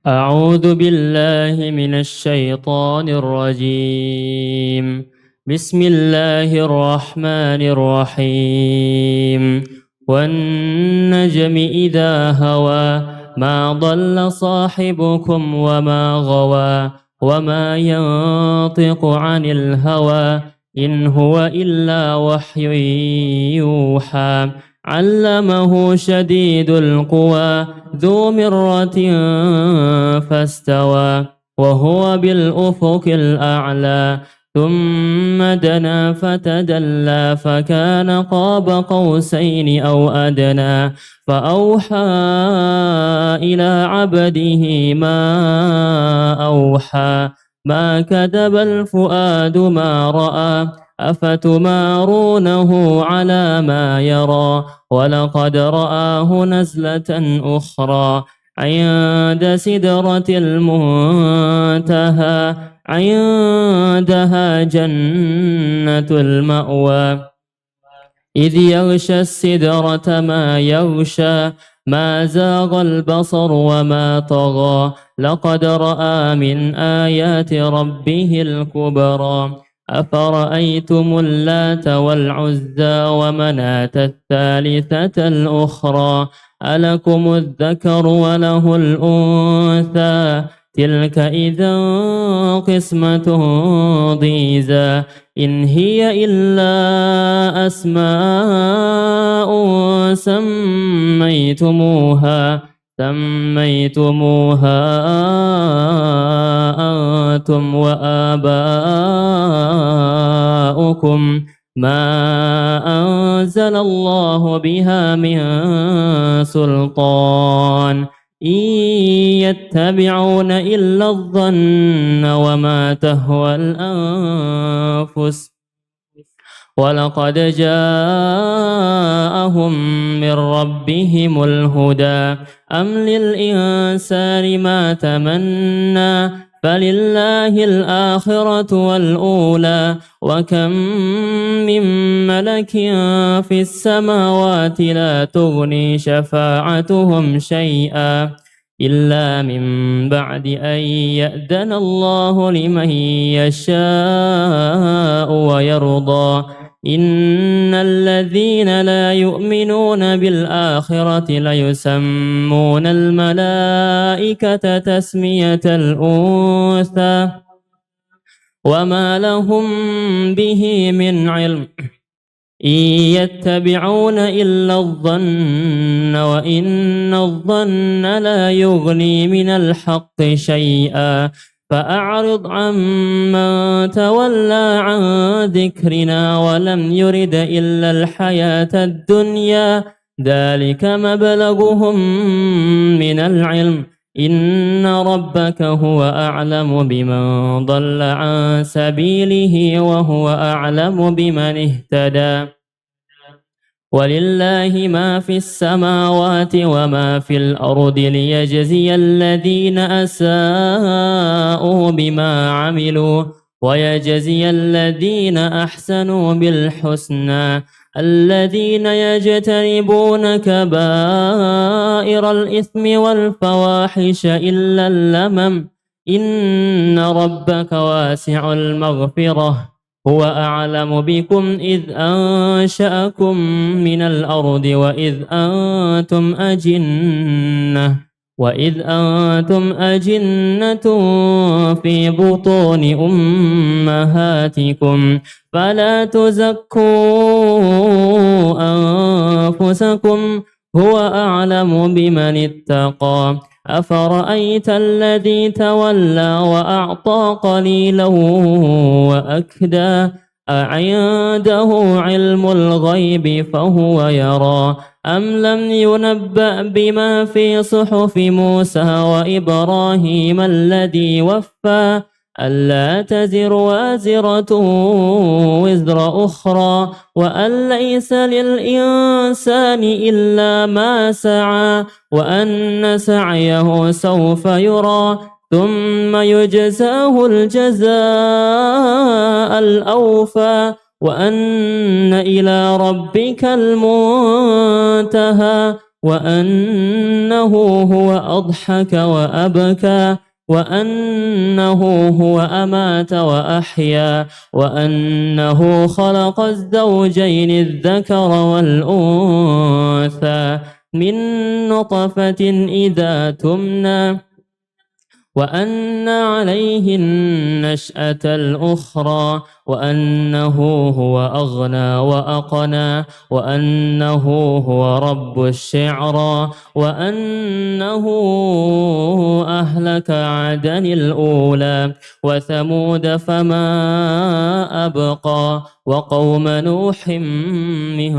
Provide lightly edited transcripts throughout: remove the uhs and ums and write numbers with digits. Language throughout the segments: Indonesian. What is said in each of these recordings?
أعوذ بالله من الشيطان الرجيم. بسم الله الرحمن الرحيم. والنجم إذا هوى ما ضل صاحبكم وما غوى وما ينطق عن الهوى إن هو إلا وحي يوحى علمه شديد القوى ذو مرة فاستوى وهو بالأفق الأعلى ثم دنا فتدلى فكان قاب قوسين أو أدنى فأوحى إلى عبده ما أوحى ما كذب الفؤاد ما رأى أفتمارونه على ما يرى ولقد رآه نزلة أخرى عند سدرة المنتهى عندها جنة المأوى إذ يغشى السدرة ما يغشى ما زاغ البصر وما طغى لقد رأى من آيات ربه الكبرى أفرأيتم اللات والعزى ومناة الثالثة الأخرى ألكم الذكر وله الأنثى تلك إذا قسمة ضيزى إن هي إلا أسماء سميتموها أنتم وآباؤكم ما أنزل الله بها من سلطان إن يتبعون إلا الظن وما تهوى الأنفس ولقد جاءهم من ربهم الهدى أم للإنسان ما تمنى فلله الآخرة والأولى وكم من ملك في السماوات لا تغني شفاعتهم شيئا إلا من بعد أن يأذن الله لمن يشاء ويرضى إن الذين لا يؤمنون بالآخرة ليسمون الملائكة تسمية الأنثى وما لهم به من علم إن يتبعون إلا الظن وإن الظن لا يغني من الحق شيئا فأعرض عمن تولى عن ذكرنا ولم يرد إلا الحياة الدنيا ذلك مبلغهم من العلم إن ربك هو أعلم بمن ضل عن سبيله وهو أعلم بمن اهتدى ولله ما في السماوات وما في الأرض ليجزي الذين أساءوا بما عملوا ويجزي الذين أحسنوا بالحسنى الذين يجتنبون كبائر الإثم والفواحش إلا اللمم إن ربك واسع المغفرة هو أعلم بكم إذ أنشأكم من الأرض وإذ أنتم أجنة في بطون أمهاتكم فلا تزكوا أنفسكم هو أعلم بمن اتقى أفرأيت الذي تولى وأعطى قليلا وأكدى أعنده علم الغيب فهو يرى أم لم ينبأ بما في صحف موسى وإبراهيم الذي وفى ألا تزر وازرة وزر أخرى وأن ليس للإنسان إلا ما سعى وأن سعيه سوف يرى ثم يجزاه الجزاء الأوفى وأن إلى ربك المنتهى وأنه هو أضحك وأبكى وأنه هو أمات وأحيا وأنه خلق الزوجين الذكر والأنثى من نطفة إذا تمنى وأن عليه النشأة الأخرى وأنه هو أغنى وأقنى وأنه هو رب الشعرى وأنه أهلك عدن الأولى وثمود فما أبقى وقوم نوح من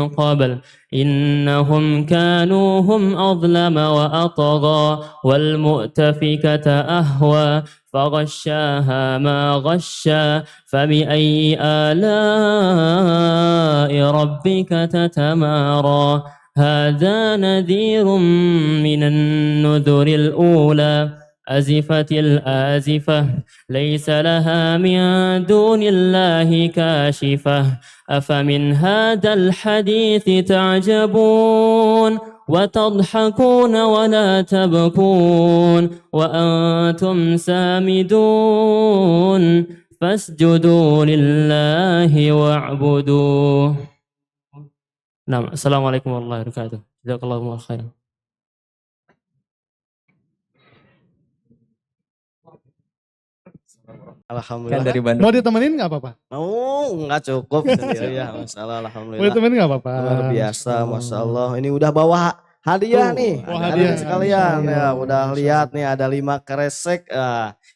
قبل إنهم كانوا هم أظلم وأطغى والمؤتفكة أهوى فغشاها ما غشى فبأي آلاء ربك تتمارى هذا نذير من النذر الأولى أزفت الآزفة ليس لها من دون الله كاشفة أفمن هذا الحديث تعجبون وتضحكون ولا تبكون وأنتم سامدون فاسجدوا لله واعبدوه. نعم. السلام عليكم ورحمة الله وبركاته. جزاك الله خيرا. Alhamdulillah. Kan dari Bandung. Mau ditemenin nggak apa-apa? Nggak cukup sendiri ya, masalah Mau alhamdulillah. ditemenin nggak apa-apa? Luar biasa, masya Allah. Ini udah bawa hadiah nih, hadiah sekalian ya. Udah lihat nih ada 5 kresek,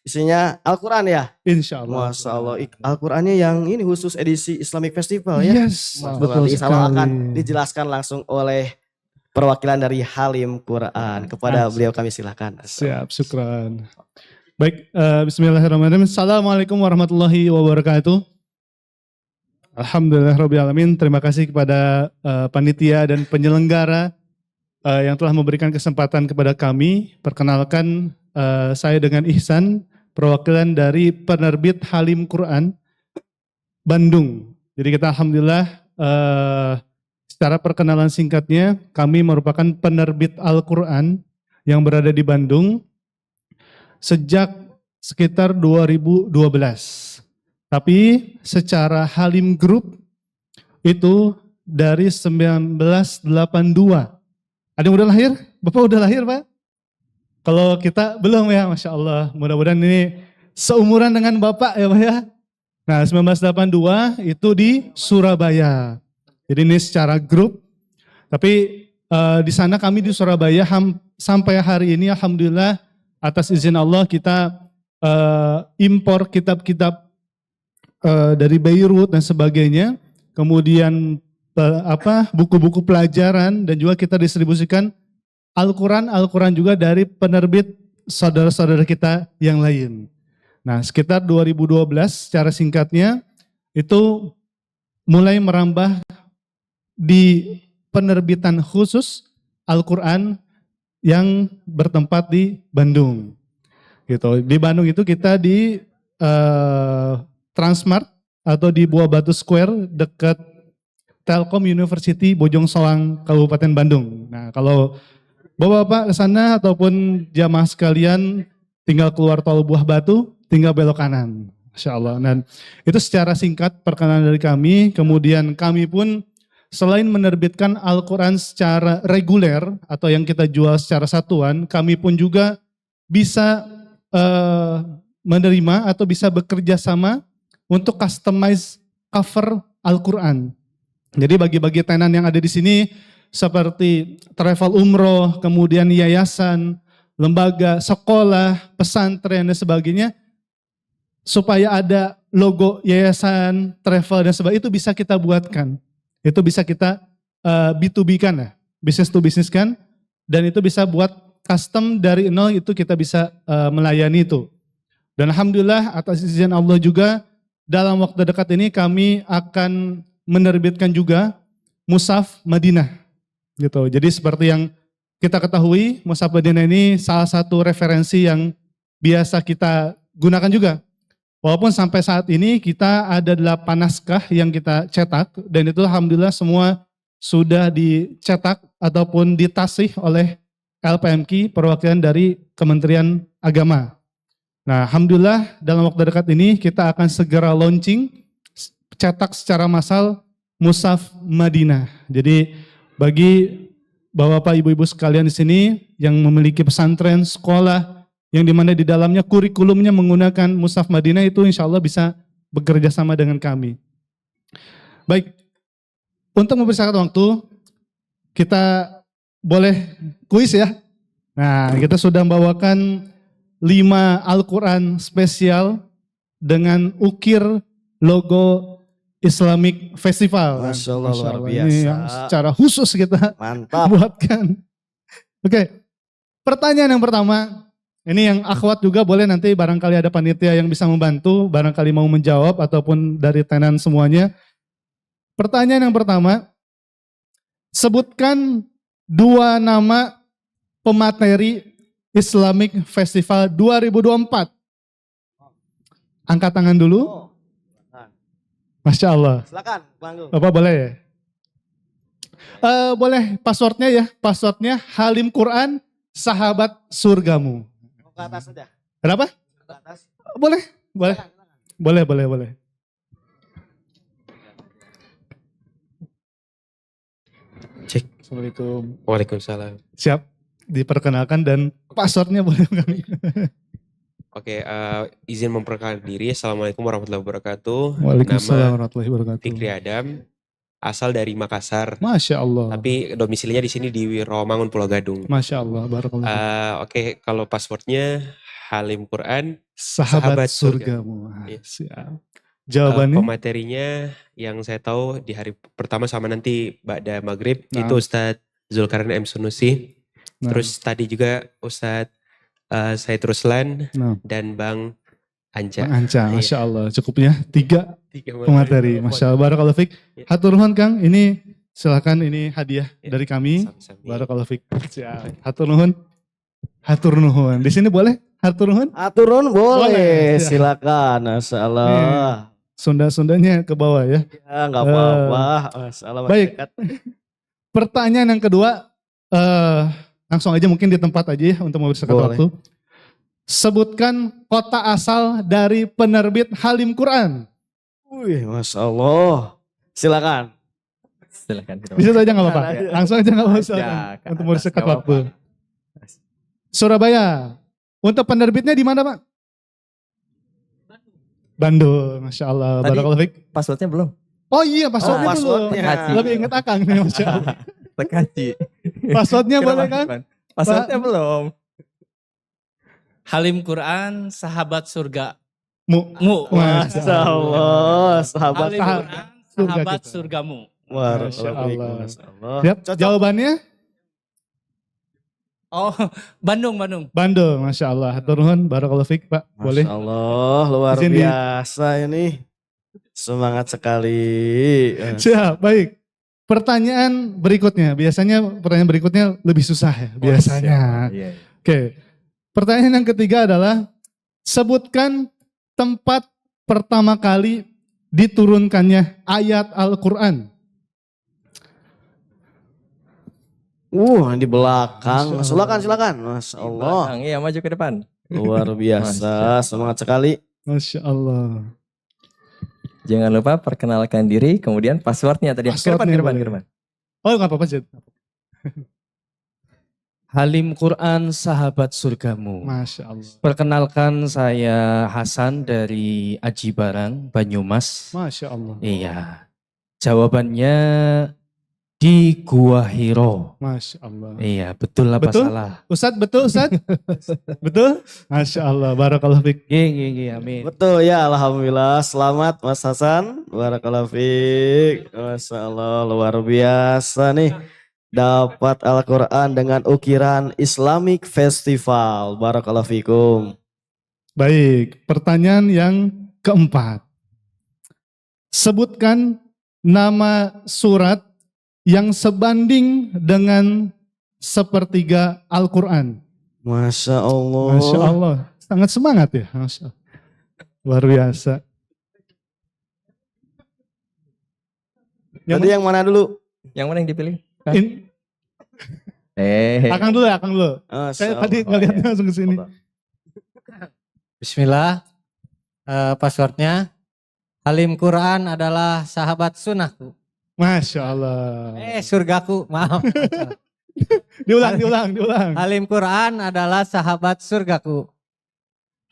isinya Al-Quran ya. Insya Allah. Masya Allah, Al-Qurannya yang ini khusus edisi Islamic Festival ya. Yes, Masya Allah, betul insya Allah akan sekali. dijelaskan langsung oleh perwakilan dari Halim Quran. Kepada beliau kami silakan. Siap, syukran. Baik, bismillahirrahmanirrahim. Assalamualaikum warahmatullahi wabarakatuh. Alhamdulillahirrahmanirrahim. Terima kasih kepada panitia dan penyelenggara yang telah memberikan kesempatan kepada kami. Perkenalkan, saya dengan Ihsan, perwakilan dari penerbit Halim Quran Bandung. Jadi kita alhamdulillah secara perkenalan singkatnya, kami merupakan penerbit Al-Quran yang berada di Bandung sejak sekitar 2012. Tapi secara Halim Group itu dari 1982. Ada yang udah lahir? Bapak udah lahir, Pak? Kalau kita belum ya, Masya Allah. Mudah-mudahan ini seumuran dengan Bapak ya, Pak ya. Nah, 1982 itu di Surabaya. Jadi ini secara grup. Tapi di sana kami di Surabaya sampai hari ini alhamdulillah atas izin Allah kita impor kitab-kitab dari Beirut dan sebagainya. Kemudian buku-buku pelajaran dan juga kita distribusikan Al-Quran juga dari penerbit saudara-saudara kita yang lain. Nah, sekitar 2012 secara singkatnya itu mulai merambah di penerbitan khusus Al-Quran yang bertempat di Bandung. Gitu. Di Bandung itu kita di Transmart atau di Buah Batu Square dekat Telkom University Bojong Soang Kabupaten Bandung. Nah, kalau Bapak-bapak ke sana ataupun jamaah sekalian tinggal keluar tol Buah Batu, tinggal belok kanan. Masya Allah. Dan itu secara singkat perkenalan dari kami. Kemudian kami pun selain menerbitkan Al-Quran secara reguler atau yang kita jual secara satuan, kami pun juga bisa menerima atau bisa bekerja sama untuk customize cover Al-Quran. Jadi bagi-bagi tenan yang ada di sini seperti travel umroh, kemudian yayasan, lembaga, sekolah, pesantren dan sebagainya, supaya ada logo yayasan, travel dan sebagainya, itu bisa kita buatkan. Itu bisa kita B2B kan ya, business to business kan, dan itu bisa buat custom dari nol, itu kita bisa melayani itu. Dan alhamdulillah atas izin Allah juga dalam waktu dekat ini kami akan menerbitkan juga Mushaf Madinah. Gitu. Jadi seperti yang kita ketahui, Mushaf Madinah ini salah satu referensi yang biasa kita gunakan juga. Walaupun sampai saat ini kita ada 8 naskah yang kita cetak, dan itu alhamdulillah semua sudah dicetak ataupun ditasih oleh LPMQ perwakilan dari Kementerian Agama. Nah, alhamdulillah dalam waktu dekat ini kita akan segera launching cetak secara massal Mushaf Madinah. Jadi bagi Bapak Ibu-ibu sekalian di sini yang memiliki pesantren, sekolah yang dimana di dalamnya kurikulumnya menggunakan Mushaf Madinah itu insya Allah bisa bekerja sama dengan kami. Baik, untuk mempersingkat waktu kita boleh kuis ya. Nah, kita sudah membawakan 5 Al-Quran spesial dengan ukir logo Islamic Festival. Masya Allah, luar Ini biasa. yang secara khusus kita Mantap. buatkan. Oke, pertanyaan yang pertama, ini yang akhwat juga boleh nanti barangkali ada panitia yang bisa membantu, barangkali mau menjawab ataupun dari tenan semuanya. Pertanyaan yang pertama, sebutkan 2 nama pemateri Islamic Festival 2024. Angkat tangan dulu. Masya Allah. Silakan, panggung. Bapak boleh ya? Boleh passwordnya ya. Passwordnya Halim Quran Sahabat Surgamu. Ke atas saja. Kenapa? Ke atas. Boleh, boleh. Boleh. Cek. Assalamualaikum. Waalaikumsalam. Siap. Diperkenalkan dan passwordnya boleh kami. Oke, izin memperkenalkan diri. Assalamualaikum warahmatullahi wabarakatuh. Waalaikumsalam Nama warahmatullahi wabarakatuh. Fikri Adam, asal dari Makassar. Masya Allah. Tapi domisilinya di sini di Rawamangun, Pulau Gadung. Masya Allah. Barakallah. Oke, kalau passwordnya Halim Quran. Sahabat Sahabat Surga. Surgamu. Iya. Siap. Jawabannya? Pematerinya yang saya tahu di hari pertama sama nanti Ba'da Maghrib Nah. itu Ustadz Zulkarnain M. Sunusi. Nah. Terus tadi juga Ustadz Said Ruslan Nah. dan Bang Anja. Bang Anca, Iya. Masya Allah. Cukupnya 3 Tiga pemateri. Masya Allah. Barakallahu Fik. Iya. Hatur nuhun Kang. Ini silakan ini hadiah Iya. dari kami. Sami-sami. Barakallahu Fik. Siap. Hatur nuhun. Hatur nuhun. Di sini boleh? Hatur nuhun? Aturun boleh. Boleh, ya. Silakan. Masya Allah. Sunda-sundanya ke bawah ya. Ya nggak apa-apa. Masya Allah. Baik. dekat. Pertanyaan yang kedua, langsung aja mungkin di tempat aja ya untuk mempersingkat Boleh. waktu. Sebutkan kota asal dari penerbit Halim Quran. Wih, Masya Allah. Silakan. Silakan. Bisa aja nggak apa-apa. Ada. Langsung aja nggak apa-apa. Ya, Untuk mempersingkat nggak waktu. apa-apa. Surabaya. Untuk penerbitnya di mana Pak? Bandung. Masya Allah. Tadi- Barakallahu Fik. Passwordnya belum? Oh iya passwordnya belum. passwordnya. Lebih inget Akang nih Masya Allah. Tekaci. Passwordnya boleh kan? Passwordnya belum. Halim Quran, sahabat surga. Mu. Masya Allah. Sahabat. Halim Quran, surga sahabat kita. surgamu. Masya Allah. Masya Allah. Siap. Cocok. Jawabannya? Oh, Bandung. Bandung. Masya Allah. Hatur nuhun. Barakallahu Fik Pak. Boleh. Masya Allah, luar Izin di- biasa ini. Semangat sekali. Siap. Baik. Pertanyaan berikutnya. Biasanya pertanyaan berikutnya lebih susah ya. Biasanya. Iya. Oke. Pertanyaan yang ketiga adalah sebutkan tempat pertama kali diturunkannya ayat Al-Quran. Di belakang. Masya Allah. Silakan. Masya Allah. Iya, maju ke depan. Luar biasa. Semangat sekali. Masya Allah. Jangan lupa perkenalkan diri, kemudian passwordnya tadi. Ke depan, Passwordnya ke depan, boleh. ke depan. Oh nggak apa-apa Zed. Halim Quran sahabat surgamu. Masya Allah. Perkenalkan saya Hasan dari Aji Barang, Banyumas. Masya Allah. Iya. Jawabannya di Gua Hiro. Masya Allah. Iya, betul apa Betul? salah? Ustadz betul Ustadz? Betul? Masya Allah. Barakallahu Fik. Iya, amin. Betul ya, Alhamdulillah. Selamat Mas Hasan. Barakallahu fiik. Masya Allah, luar biasa nih. Dapat Al-Quran dengan ukiran Islamic Festival. Barakallahu fikum. Baik, pertanyaan yang keempat. Sebutkan nama surat yang sebanding dengan sepertiga Al-Quran. Masya Allah. Masya Allah. Sangat semangat ya. Masya Allah. Luar biasa. Tadi yang mana dulu? Yang mana yang dipilih? In- Akang dulu ya, Akang dulu. Saya tadi ngeliatnya langsung ke sini. Bismillah. Passwordnya Halim Quran adalah sahabat sunnahku. Masya Allah. Surgaku, maaf. Diulang. Halim Quran adalah sahabat surgaku.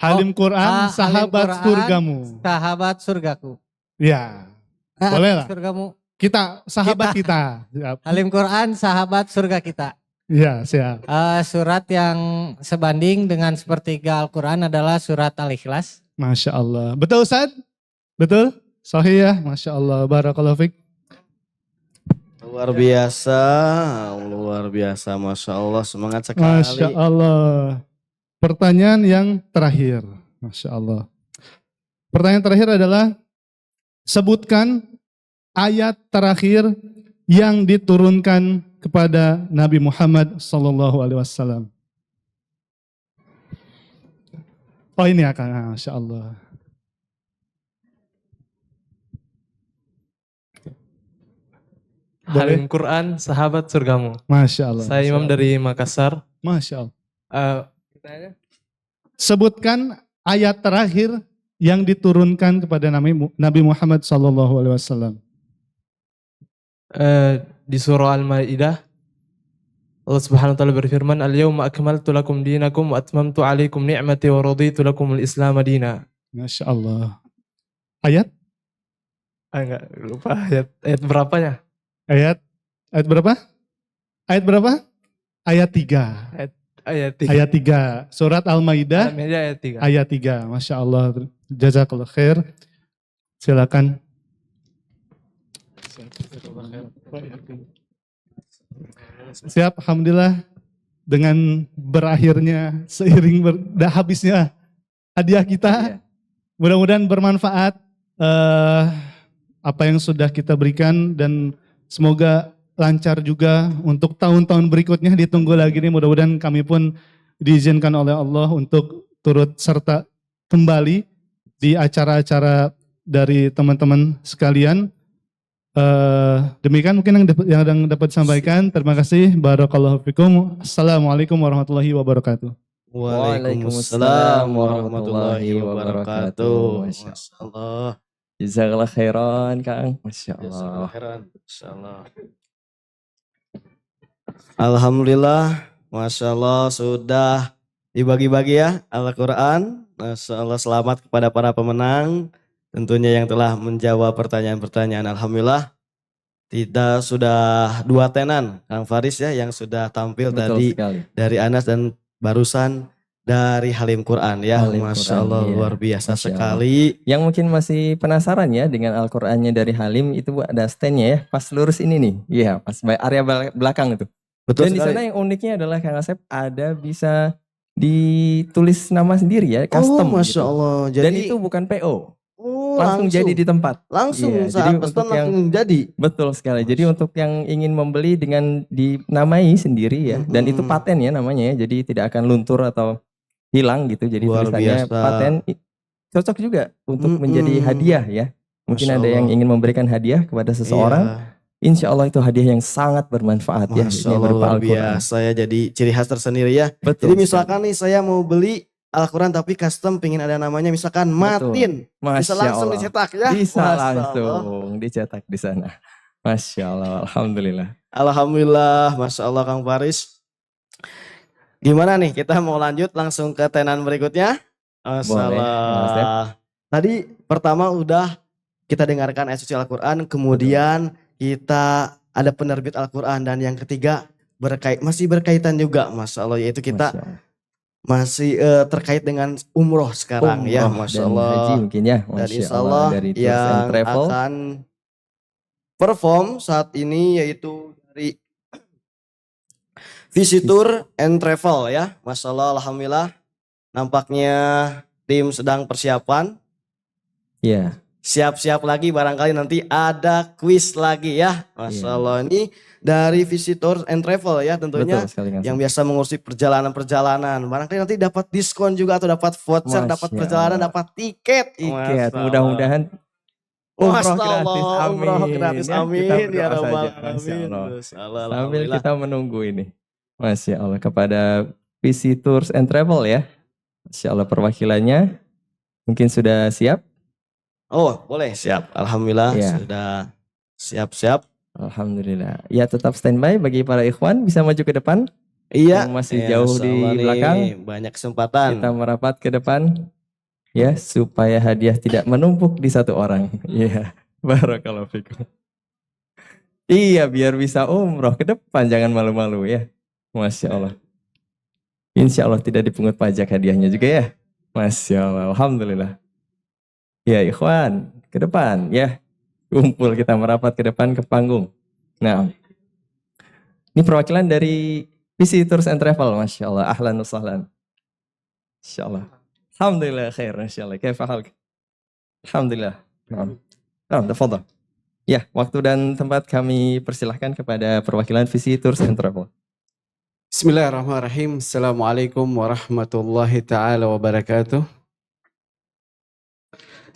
Halim Quran, sahabat Halim Quran, surgamu. Sahabat surgaku. Ya, boleh lah. Surgamu. Kita, sahabat kita. Siap. Halim Quran, sahabat surga kita. Ya, siap. Surat yang sebanding dengan sepertiga Al-Quran adalah surat Al-Ikhlas. Masya Allah. Betul Ustaz? Betul? Sahih ya? Masya Allah. Barakallahu fiik. Luar biasa, Masya Allah, semangat sekali. Masya Allah. Pertanyaan yang terakhir. Masya Allah. Pertanyaan terakhir adalah, sebutkan ayat terakhir yang diturunkan kepada Nabi Muhammad SAW. Oh ini akan, Masya Allah. Halim Quran, sahabat surgamu. Masya Allah. Saya Imam dari Makassar. Masya Allah. Sebutkan ayat terakhir yang diturunkan kepada Nabi Muhammad SAW. Di surah Al-Maidah, Allah Subhanahu wa taala berfirman, "Al-yauma akmaltu lakum dinakum wa atmamtu 'alaikum ni'mati wa raditu lakum al-Islam madina." Masya Allah. Ayat? Enggak lupa ayat berapanya? Ayat berapa? Ayat berapa? Ayat 3. Ayat 3. Ayat 3. Surat Al-Maidah. Al-Maidah ayat 3. Ayat 3. Masya Allah. Jazakallah khair. Silakan. Siap, alhamdulillah. Dengan berakhirnya, seiring habisnya hadiah kita. Mudah-mudahan bermanfaat apa yang sudah kita berikan, dan semoga lancar juga untuk tahun-tahun berikutnya. Ditunggu lagi nih, mudah-mudahan kami pun diizinkan oleh Allah untuk turut serta kembali di acara-acara dari teman-teman sekalian. Demikian mungkin yang dapat disampaikan. Terima kasih. Barakallahu fikum. Assalamualaikum warahmatullahi wabarakatuh. Waalaikumsalam warahmatullahi wabarakatuh. Masya Allah. Jazakallah khairan, Kang. Masya Allah. Masya Allah. Alhamdulillah, Masya Allah sudah dibagi-bagi ya Al-Quran. Masya Allah, selamat kepada para pemenang. Tentunya yang telah menjawab pertanyaan-pertanyaan. Alhamdulillah. Kita sudah 2 tenan, Kang Faris ya, yang sudah tampil tadi dari Anas, dan barusan dari Halim Quran ya. Masya Allah, luar biasa sekali. Yang mungkin masih penasaran ya dengan Al-Qurannya dari Halim, itu ada stand-nya ya, pas lurus ini nih. Iya, pas area belakang itu. Betul. Dan di sana yang uniknya adalah Kang Asep ada bisa ditulis nama sendiri ya, custom. Masya Allah. Jadi, dan itu bukan PO. Langsung jadi di tempat. Langsung saat pesan langsung jadi. Betul sekali. Jadi untuk yang ingin membeli dengan dinamai sendiri ya, dan itu paten ya namanya ya. Jadi tidak akan luntur atau hilang gitu. Jadi Luar tulisannya biasa. paten, cocok juga untuk menjadi hadiah ya. Mungkin ada yang ingin memberikan hadiah kepada seseorang. Insya Allah itu hadiah yang sangat bermanfaat ya. Masya Allah, luar biasa ya. Jadi ciri khas tersendiri ya. Betul. Jadi misalkan nih saya mau beli Al-Quran tapi custom, pengen ada namanya misalkan Matin. Bisa langsung dicetak ya. Bisa langsung dicetak di sana. Masya Allah, Alhamdulillah. Alhamdulillah, Masya Allah Kang Faris. Gimana nih, kita mau lanjut langsung ke tenan berikutnya? Masalah. Tadi pertama udah kita dengarkan ayat suci Al-Quran, kemudian kita ada penerbit Al-Quran, dan yang ketiga masih berkaitan juga, Masya Allah, yaitu kita masih terkait dengan umroh sekarang ya, Masya Allah. Haji mungkin ya, dan Insya Allah yang akan perform saat ini yaitu dari Visitor and Travel ya, Masya Allah. Alhamdulillah nampaknya tim sedang persiapan. Iya. Siap-siap lagi, barangkali nanti ada kuis lagi ya, Masya Allah. Ini dari Visitor and Travel ya tentunya. Yang biasa mengurusi perjalanan-perjalanan. Barangkali nanti dapat diskon juga, atau dapat voucher, dapat perjalanan, dapat tiket. Mudah-mudahan umroh gratis. Umroh gratis. Amin ya rabbal alamin. Sambil kita menunggu ini. Masya Allah, kepada Visi Tours and Travel ya. Masya Allah, perwakilannya mungkin sudah siap? Oh, boleh, siap. Alhamdulillah Ya. sudah siap-siap. Alhamdulillah. Ya, tetap standby bagi para ikhwan, bisa maju ke depan. Iya. Yang masih Ya, jauh Insya di Allah nih, belakang, banyak kesempatan. kita merapat ke depan ya, supaya hadiah tidak menumpuk di satu orang. Iya, barakallahu fikum. Iya, biar bisa umroh ke depan, jangan malu-malu ya. Masya Allah. Insya Allah tidak dipungut pajak hadiahnya juga ya. Masya Allah, Alhamdulillah. Ya ikhwan, ke depan ya. Kumpul kita merapat ke depan ke panggung. Nah, ini perwakilan dari Visi Tours and Travel, Masya Allah. Ahlan wa sahlan. Masya Allah. Alhamdulillah khair, Masya Allah. Kaifa halk? Alhamdulillah. Nah, tafadhal. Ya, waktu dan tempat kami persilahkan kepada perwakilan Visi Tours and Travel. Bismillahirrahmanirrahim. Assalamualaikum warahmatullahi taala wabarakatuh.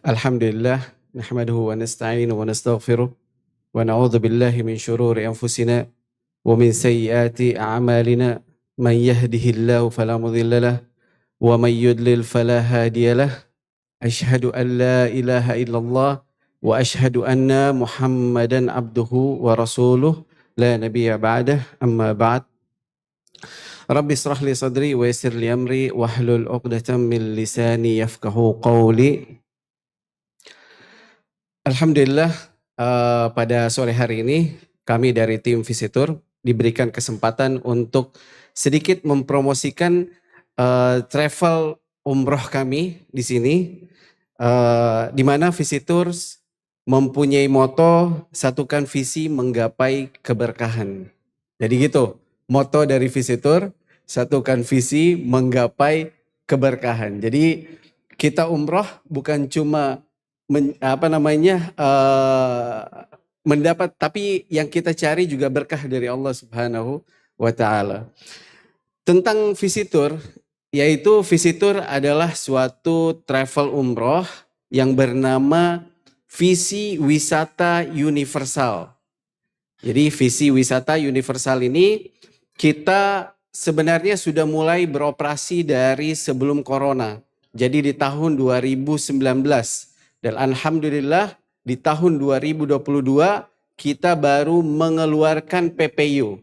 Alhamdulillah, nahmaduhu wa nasta'inu wa nastaghfiruh wa na'udzu billahi min syururi anfusina wa min sayyiati a'malina. Man yahdihillahu fala mudilla lahu wa man yudlil fala hadiya lahu. Asyhadu an la ilaha illallah wa asyhadu anna Muhammadan abduhu wa rasuluh la nabiyya ba'dah. Amma ba'd. Rabbi israh li sadri wa yassir li amri wahlul 'uqdatam min lisani yafqahu qawli. Alhamdulillah, pada sore hari ini kami dari tim Visitor diberikan kesempatan untuk sedikit mempromosikan travel umroh kami di sini, di mana Visitors mempunyai moto satukan visi menggapai keberkahan. Jadi gitu, moto dari Visitor satukan visi menggapai keberkahan. Jadi kita umroh bukan cuma mendapat, tapi yang kita cari juga berkah dari Allah Subhanahu wa taala. Tentang Visitor, yaitu Visitor adalah suatu travel umroh yang bernama Visi Wisata Universal. Jadi Visi Wisata Universal ini kita sebenarnya sudah mulai beroperasi dari sebelum Corona. Jadi di tahun 2019. Dan alhamdulillah di tahun 2022 kita baru mengeluarkan PPU.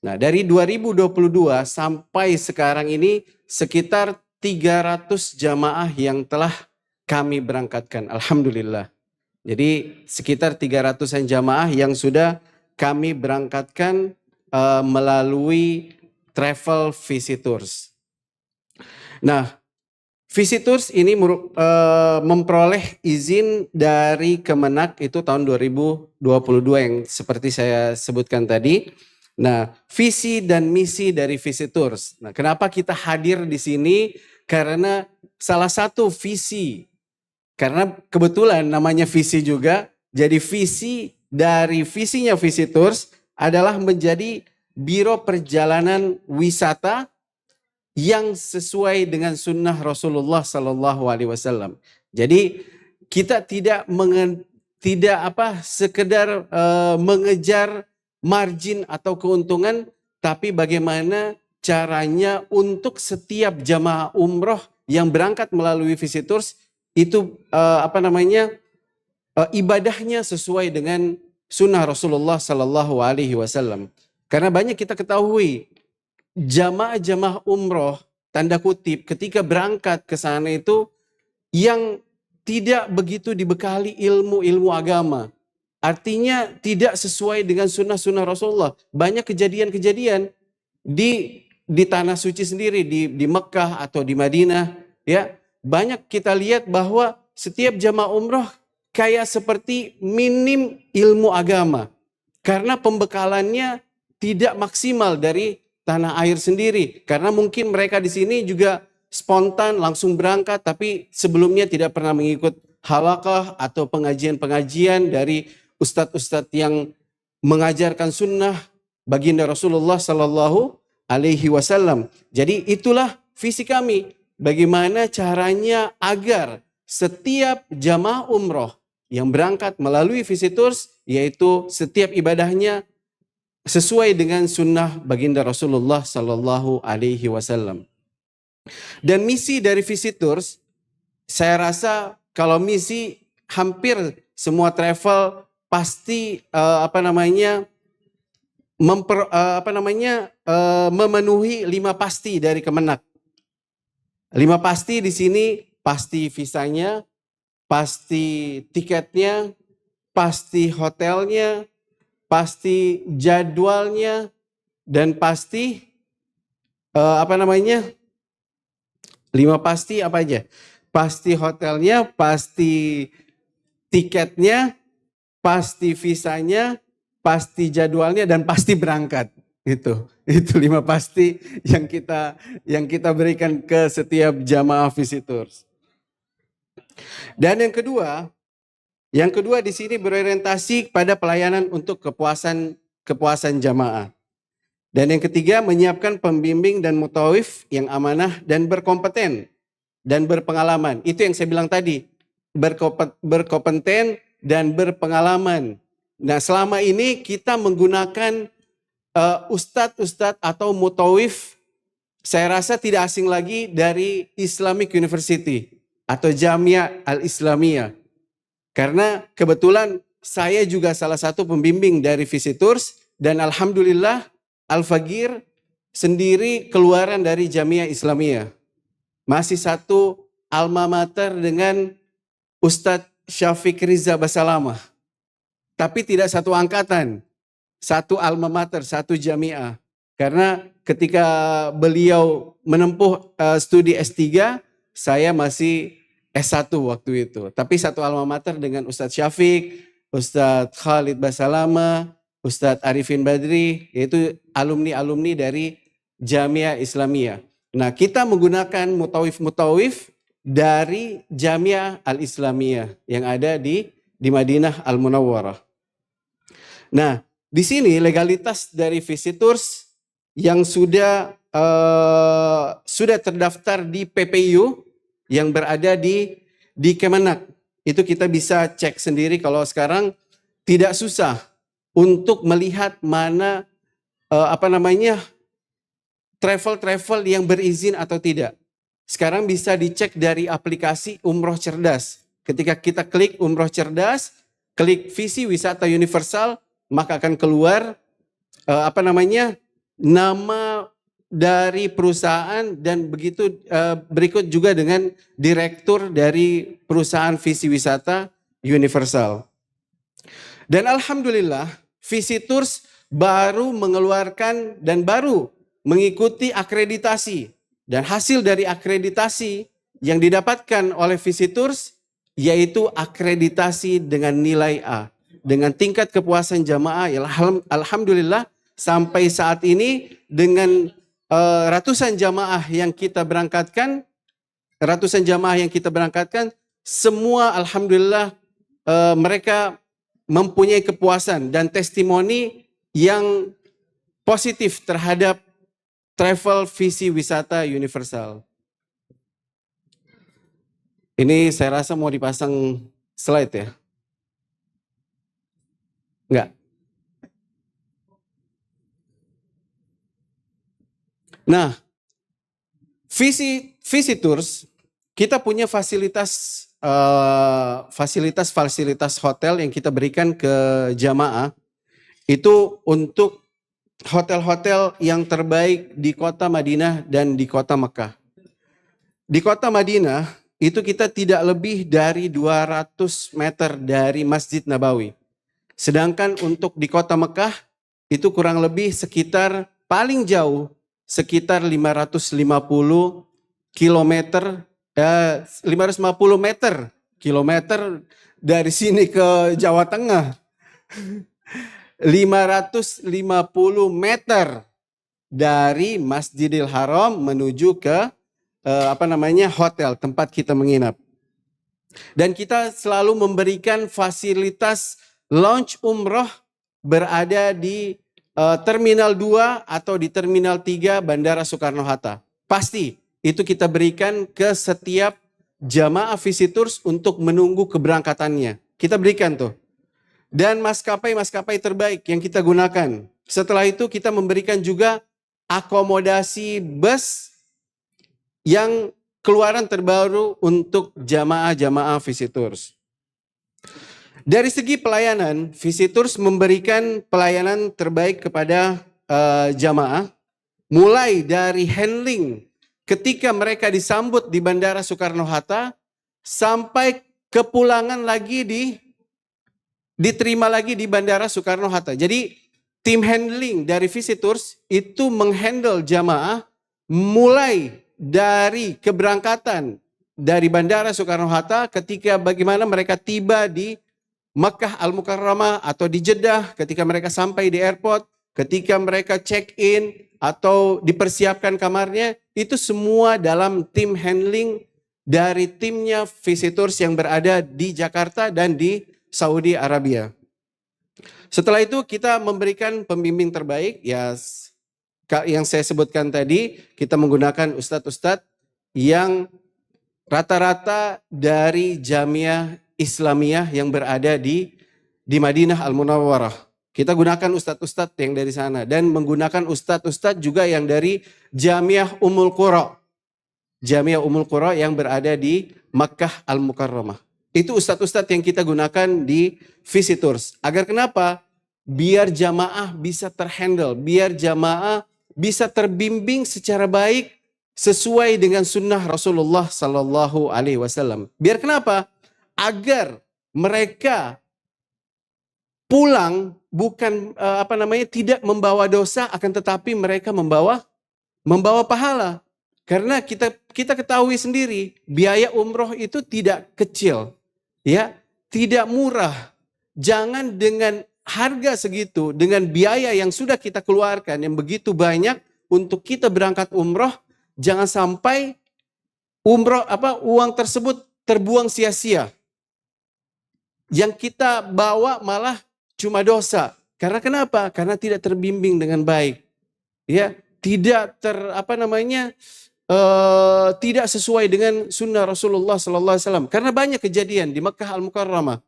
Nah, dari 2022 sampai sekarang ini sekitar 300 jamaah yang telah kami berangkatkan. Alhamdulillah. Jadi sekitar 300-an jamaah yang sudah kami berangkatkan melalui travel Visitors. Nah, Visitors ini memperoleh izin dari Kemenak itu tahun 2022 yang seperti saya sebutkan tadi. Nah, visi dan misi dari Visitors. Nah, kenapa kita hadir di sini? Karena salah satu visi, karena kebetulan namanya visi juga, jadi visi dari visinya Visitors adalah menjadi biro perjalanan wisata yang sesuai dengan sunnah Rasulullah Sallallahu Alaihi Wasallam. Jadi kita tidak sekedar mengejar margin atau keuntungan, tapi bagaimana caranya untuk setiap jamaah umroh yang berangkat melalui Visitors itu ibadahnya sesuai dengan sunnah Rasulullah Sallallahu Alaihi Wasallam. Karena banyak kita ketahui jamaah-jamaah umroh, tanda kutip, ketika berangkat ke sana itu yang tidak begitu dibekali ilmu-ilmu agama. Artinya tidak sesuai dengan sunnah-sunnah Rasulullah. Banyak kejadian-kejadian di tanah suci sendiri, di Mekah atau di Madinah. Ya, banyak kita lihat bahwa setiap jamaah umroh kayak seperti minim ilmu agama. Karena pembekalannya tidak maksimal dari tanah air sendiri, karena mungkin mereka di sini juga spontan langsung berangkat, tapi sebelumnya tidak pernah mengikut halaqah atau pengajian-pengajian dari ustadz-ustadz yang mengajarkan sunnah baginda Rasulullah Sallallahu Alaihi Wasallam. Jadi itulah visi kami, bagaimana caranya agar setiap jamaah umroh yang berangkat melalui Visitors, yaitu setiap ibadahnya sesuai dengan sunnah baginda Rasulullah Sallallahu Alaihi Wasallam. Dan misi dari Visitors, saya rasa kalau misi hampir semua travel pasti memenuhi 5 pasti dari Kemenak. 5 pasti di sini, pasti visanya, pasti tiketnya, pasti hotelnya, pasti jadwalnya, dan pasti 5 pasti apa aja? Pasti hotelnya, pasti tiketnya, pasti visanya, pasti jadwalnya, dan pasti berangkat. Itu 5 pasti yang kita berikan ke setiap jamaah Visitors. Dan yang kedua di sini berorientasi pada pelayanan untuk kepuasan jamaah. Dan yang ketiga, menyiapkan pembimbing dan mutawif yang amanah dan berkompeten dan berpengalaman. Itu yang saya bilang tadi, berkompeten dan berpengalaman. Nah, selama ini kita menggunakan ustadz atau mutawif, saya rasa tidak asing lagi dari Islamic University atau Jamiah Al-Islamiyah. Karena kebetulan saya juga salah satu pembimbing dari Visitors, dan alhamdulillah Al-Fagir sendiri keluaran dari Jamiah Islamiyah. Masih satu alma mater dengan Ustadz Syafiq Riza Basalamah. Tapi tidak satu angkatan, satu alma mater, satu jamiah. Karena ketika beliau menempuh studi S3, saya masih S1 waktu itu. Tapi satu alma mater dengan Ustadz Syafiq, Ustadz Khalid Basalamah, Ustadz Arifin Badri, yaitu alumni-alumni dari Jamiah Islamiyah. Nah, kita menggunakan mutawif-mutawif dari Jamiah Al-Islamiyah yang ada di Madinah Al-Munawwarah. Nah, di sini legalitas dari Visitors yang sudah terdaftar di PPU yang berada di Kemenak. Itu kita bisa cek sendiri kalau sekarang tidak susah untuk melihat mana travel yang berizin atau tidak. Sekarang bisa dicek dari aplikasi Umroh Cerdas. Ketika kita klik Umroh Cerdas, klik visi wisata universal, maka akan keluar nama dari perusahaan, dan begitu berikut juga dengan direktur dari perusahaan visi wisata universal. Dan alhamdulillah Visitors baru mengeluarkan dan baru mengikuti akreditasi, dan hasil dari akreditasi yang didapatkan oleh Visitors yaitu akreditasi dengan nilai A, dengan tingkat kepuasan jamaah ya alhamdulillah sampai saat ini dengan ratusan jamaah yang kita berangkatkan, semua alhamdulillah mereka mempunyai kepuasan dan testimoni yang positif terhadap travel visi wisata universal. Ini saya rasa mau dipasang slide ya? Enggak. Nah, Visitors kita punya fasilitas hotel yang kita berikan ke jamaah itu untuk hotel-hotel yang terbaik di kota Madinah dan di kota Mekah. Di kota Madinah itu kita tidak lebih dari 200 meter dari Masjid Nabawi. Sedangkan untuk di kota Mekah itu kurang lebih sekitar paling jauh sekitar 550 kilometer dari sini ke Jawa Tengah. 550 meter dari Masjidil Haram menuju ke hotel tempat kita menginap. Dan kita selalu memberikan fasilitas lounge umroh berada di Terminal 2 atau di Terminal 3 Bandara Soekarno-Hatta. Pasti itu kita berikan ke setiap jamaah Visitors untuk menunggu keberangkatannya. Kita berikan tuh. Dan maskapai terbaik yang kita gunakan. Setelah itu kita memberikan juga akomodasi bus yang keluaran terbaru untuk jamaah-jamaah visitors. Dari segi pelayanan, visitors memberikan pelayanan terbaik kepada jamaah, mulai dari handling ketika mereka disambut di Bandara Soekarno-Hatta sampai kepulangan lagi diterima lagi di Bandara Soekarno-Hatta. Jadi tim handling dari visitors itu menghandle jamaah mulai dari keberangkatan dari Bandara Soekarno-Hatta ketika bagaimana mereka tiba di Makkah Al-Mukarramah atau di Jeddah, ketika mereka sampai di airport, ketika mereka check in atau dipersiapkan kamarnya, itu semua dalam tim handling dari timnya visitors yang berada di Jakarta dan di Saudi Arabia. Setelah itu kita memberikan pembimbing terbaik, ya yang saya sebutkan tadi, kita menggunakan ustadz-ustadz yang rata-rata dari Jamiah Islamiyah yang berada di Madinah Al-Munawwarah. Kita gunakan ustadz-ustadz yang dari sana dan menggunakan ustadz-ustadz juga yang dari Jamiah Ummul Qura. Jamiah Ummul Qura yang berada di Makkah Al-Mukarramah. Itu ustadz-ustadz yang kita gunakan di visitors. Agar kenapa? Biar jamaah bisa terhandle, biar jamaah bisa terbimbing secara baik sesuai dengan sunnah Rasulullah Sallallahu Alaihi Wasallam. Biar kenapa? Agar mereka pulang bukan tidak membawa dosa, akan tetapi mereka membawa pahala. Karena kita ketahui sendiri biaya umroh itu tidak kecil. Ya, tidak murah. Jangan dengan harga segitu, dengan biaya yang sudah kita keluarkan yang begitu banyak untuk kita berangkat umroh, jangan sampai uang tersebut terbuang sia-sia. Yang kita bawa malah cuma dosa. Karena kenapa? Karena tidak terbimbing dengan baik. Ya, tidak tidak sesuai dengan sunnah Rasulullah SAW. Karena banyak kejadian di Makkah Al-Mukarramah,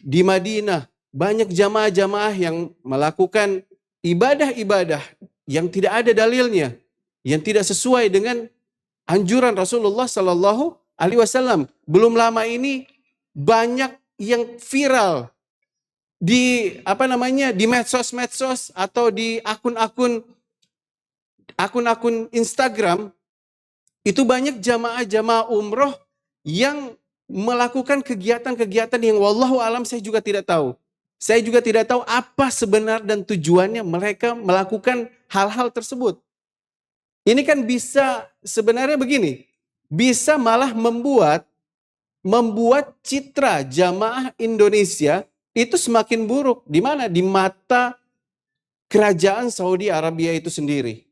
di Madinah, banyak jamaah-jamaah yang melakukan ibadah-ibadah yang tidak ada dalilnya, yang tidak sesuai dengan anjuran Rasulullah SAW. Belum lama ini banyak yang viral di di medsos-medsos atau di akun-akun Instagram. Itu banyak jamaah-jamaah umroh yang melakukan kegiatan-kegiatan yang wallahu alam saya juga tidak tahu. Saya juga tidak tahu apa sebenarnya dan tujuannya mereka melakukan hal-hal tersebut. Ini kan bisa sebenarnya begini, bisa malah membuat citra jamaah Indonesia itu semakin buruk. Di mana? Di mata kerajaan Saudi Arabia itu sendiri.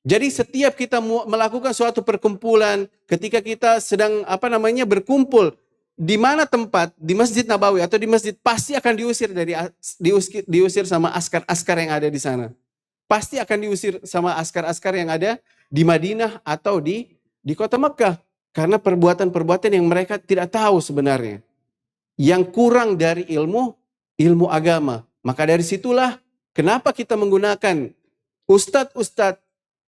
Jadi setiap kita melakukan suatu perkumpulan, ketika kita sedang berkumpul di mana tempat, di Masjid Nabawi atau di masjid, pasti akan diusir sama askar-askar yang ada di sana. Pasti akan diusir sama askar-askar yang ada di Madinah atau di kota Mekah, karena perbuatan-perbuatan yang mereka tidak tahu sebenarnya, yang kurang dari ilmu agama. Maka dari situlah kenapa kita menggunakan ustadz-ustadz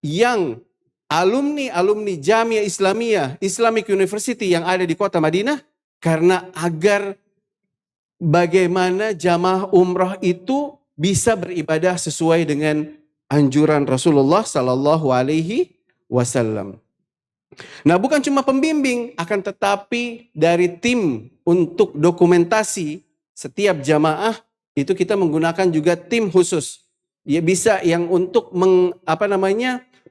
yang alumni Jamiah Islamiyah, Islamic University yang ada di kota Madinah, karena agar bagaimana jamaah umrah itu bisa beribadah sesuai dengan anjuran Rasulullah Sallallahu Alaihi Wasallam. Nah, bukan cuma pembimbing, akan tetapi dari tim untuk dokumentasi setiap jamaah itu kita menggunakan juga tim khusus. Ya, bisa yang untuk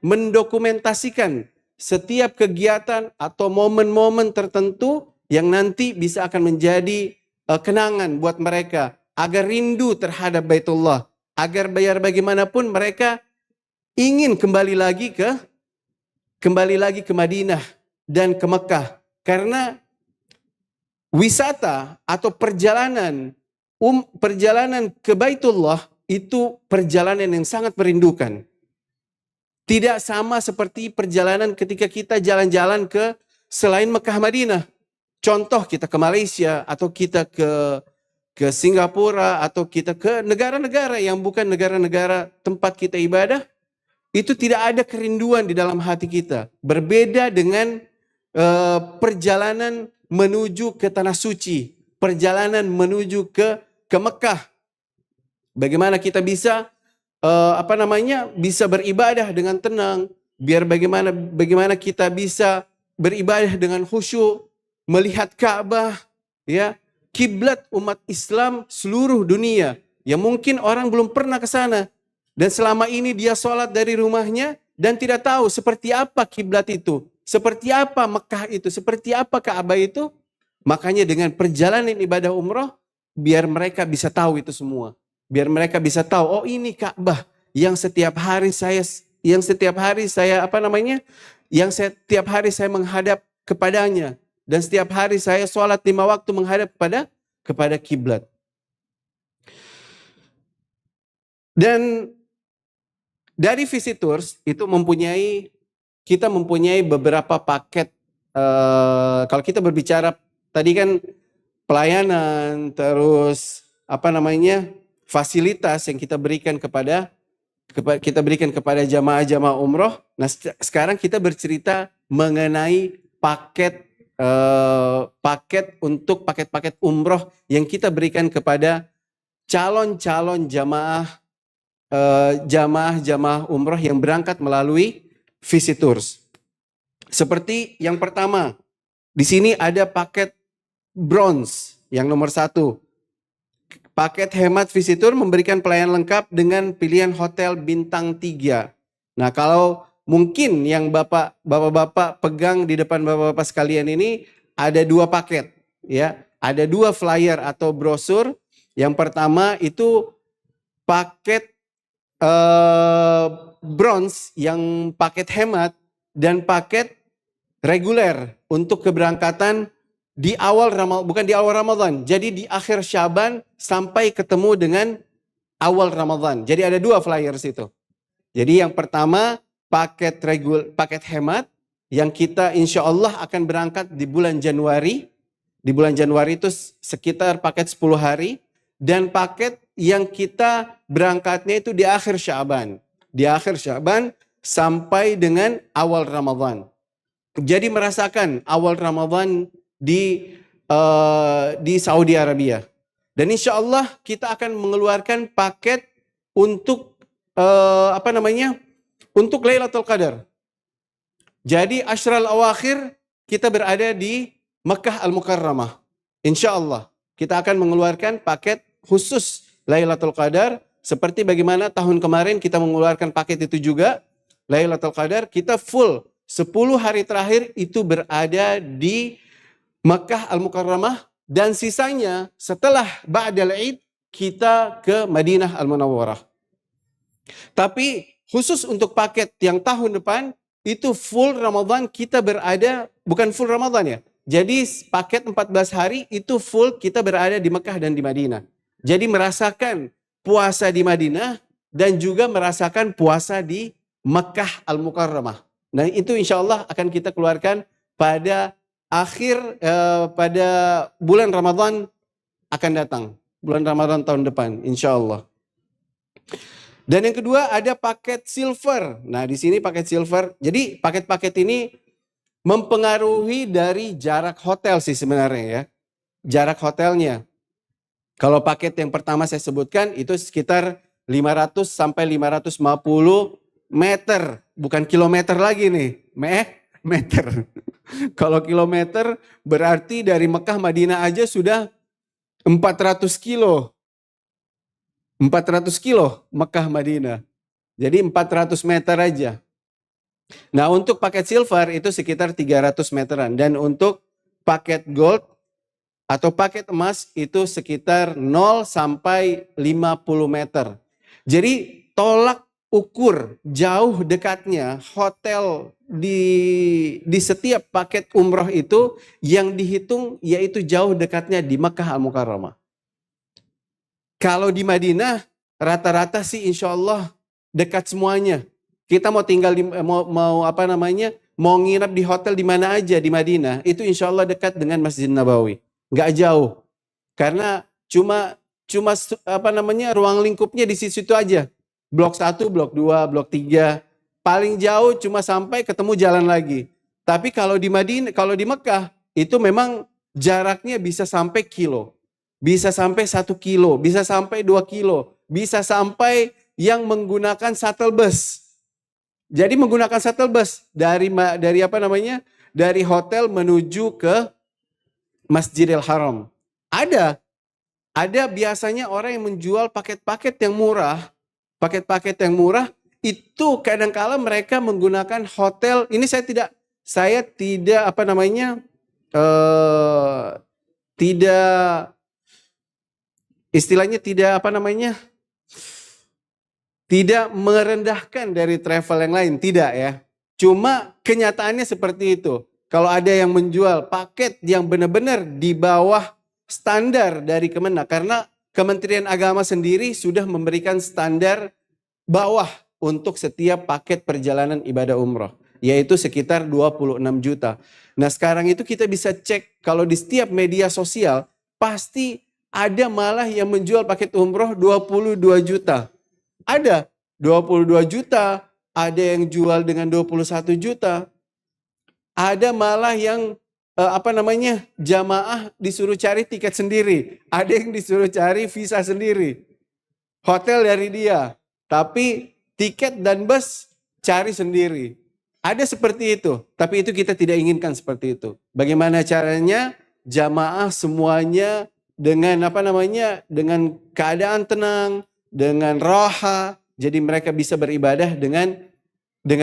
mendokumentasikan setiap kegiatan atau momen-momen tertentu yang nanti bisa akan menjadi kenangan buat mereka, agar rindu terhadap Baitullah, agar biar bagaimanapun mereka ingin kembali lagi ke Madinah dan ke Mekah. Karena wisata atau perjalanan ke Baitullah itu perjalanan yang sangat merindukan. Tidak sama seperti perjalanan ketika kita jalan-jalan ke selain Mekah Madinah. Contoh, kita ke Malaysia atau kita ke ke Singapura, atau kita ke negara-negara yang bukan negara-negara tempat kita ibadah, itu tidak ada kerinduan di dalam hati kita. Berbeda dengan perjalanan menuju ke tanah suci, perjalanan menuju ke Mekah. Bagaimana kita bisa bisa beribadah dengan tenang, bagaimana kita bisa beribadah dengan khusyuk, melihat Ka'bah, ya, kiblat umat Islam seluruh dunia yang mungkin orang belum pernah ke sana, dan selama ini dia sholat dari rumahnya dan tidak tahu seperti apa kiblat itu, seperti apa Mekah itu, seperti apa Ka'bah itu. Makanya dengan perjalanan ibadah umroh, biar mereka bisa tahu itu semua. Biar mereka bisa tahu, oh ini Ka'bah yang setiap hari saya menghadap kepadanya, dan setiap hari saya sholat 5 waktu menghadap kepada kiblat. Dan dari visitors itu kita mempunyai beberapa paket. Kalau kita berbicara tadi kan pelayanan, terus fasilitas yang kita berikan kepada jamaah-jamaah umroh. Nah, sekarang kita bercerita mengenai paket umroh yang kita berikan kepada calon-calon jamaah umroh yang berangkat melalui visitors. Seperti yang pertama, di sini ada paket bronze yang nomor 1. Paket hemat visitor memberikan pelayanan lengkap dengan pilihan hotel bintang 3. Nah, kalau mungkin yang bapak-bapak pegang di depan bapak-bapak sekalian ini ada 2 paket, ya. Ada 2 flyer atau brosur. Yang pertama itu paket bronze yang paket hemat, dan paket reguler untuk keberangkatan di awal Ramadan, bukan di awal Ramadan. Jadi di akhir Syaban sampai ketemu dengan awal Ramadan. Jadi ada 2 flyers itu. Jadi yang pertama paket hemat yang kita insya Allah akan berangkat di bulan Januari. Di bulan Januari itu sekitar paket 10 hari. Dan paket yang kita berangkatnya itu di akhir Syaban. Di akhir Syaban sampai dengan awal Ramadan. Jadi merasakan awal Ramadan di Saudi Arabia. Dan insya Allah kita akan mengeluarkan paket untuk untuk Lailatul Qadar. Jadi Ashral Awakhir kita berada di Makkah Al-Mukarramah. Insya Allah kita akan mengeluarkan paket khusus Lailatul Qadar. Seperti bagaimana tahun kemarin kita mengeluarkan paket itu juga. Lailatul Qadar kita full 10 hari terakhir itu berada di Makkah Al-Mukarramah, dan sisanya setelah Ba'dal Id kita ke Madinah Al-Munawwarah. Tapi khusus untuk paket yang tahun depan itu full Ramadan kita berada, bukan full Ramadan ya. Jadi paket 14 hari itu full kita berada di Mekah dan di Madinah. Jadi merasakan puasa di Madinah dan juga merasakan puasa di Mekah Al-Mukarramah. Nah itu insya Allah akan kita keluarkan pada pada bulan Ramadan akan datang. Bulan Ramadan tahun depan insya Allah. Dan yang kedua ada paket silver. Nah di sini paket silver. Jadi paket-paket ini mempengaruhi dari jarak hotel sih sebenarnya ya. Jarak hotelnya. Kalau paket yang pertama saya sebutkan itu sekitar 500 sampai 550 meter. Bukan kilometer lagi nih. Meter. Kalau kilometer berarti dari Mekah Madinah aja sudah 400 kilo. 400 kilo Mekah Madinah. Jadi 400 meter aja. Nah untuk paket silver itu sekitar 300 meteran. Dan untuk paket gold atau paket emas itu sekitar 0 sampai 50 meter. Jadi tolak ukur jauh dekatnya hotel di setiap paket umroh itu yang dihitung yaitu jauh dekatnya di Makkah Al-Mukarramah. Kalau di Madinah rata-rata sih insya Allah dekat semuanya. Kita mau tinggal mau nginap di hotel di mana aja di Madinah itu insya Allah dekat dengan Masjid Nabawi. Nggak jauh. Karena cuma ruang lingkupnya di situ aja. Blok 1, blok 2, blok 3. Paling jauh cuma sampai ketemu jalan lagi. Tapi kalau di Mekah itu memang jaraknya bisa sampai kilo. Bisa sampai 1 kilo, bisa sampai 2 kilo, bisa sampai yang menggunakan shuttle bus. Jadi menggunakan shuttle bus dari hotel menuju ke Masjidil Haram. Ada biasanya orang yang menjual paket-paket yang murah. Paket-paket yang murah itu kadang-kala mereka menggunakan hotel. Ini saya tidak tidak merendahkan dari travel yang lain, tidak ya. Cuma kenyataannya seperti itu. Kalau ada yang menjual paket yang benar-benar di bawah standar dari Kemenak, karena Kementerian Agama sendiri sudah memberikan standar bawah untuk setiap paket perjalanan ibadah umroh, yaitu sekitar 26 juta. Nah sekarang itu kita bisa cek kalau di setiap media sosial pasti ada malah yang menjual paket umroh 22 juta. Ada 22 juta, ada yang jual dengan 21 juta. Ada malah yang jamaah disuruh cari tiket sendiri. Ada yang disuruh cari visa sendiri. Hotel dari dia. Tapi tiket dan bus cari sendiri. Ada seperti itu. Tapi itu kita tidak inginkan seperti itu. Bagaimana caranya jamaah semuanya dengan dengan keadaan tenang, dengan roha. Jadi mereka bisa beribadah dengan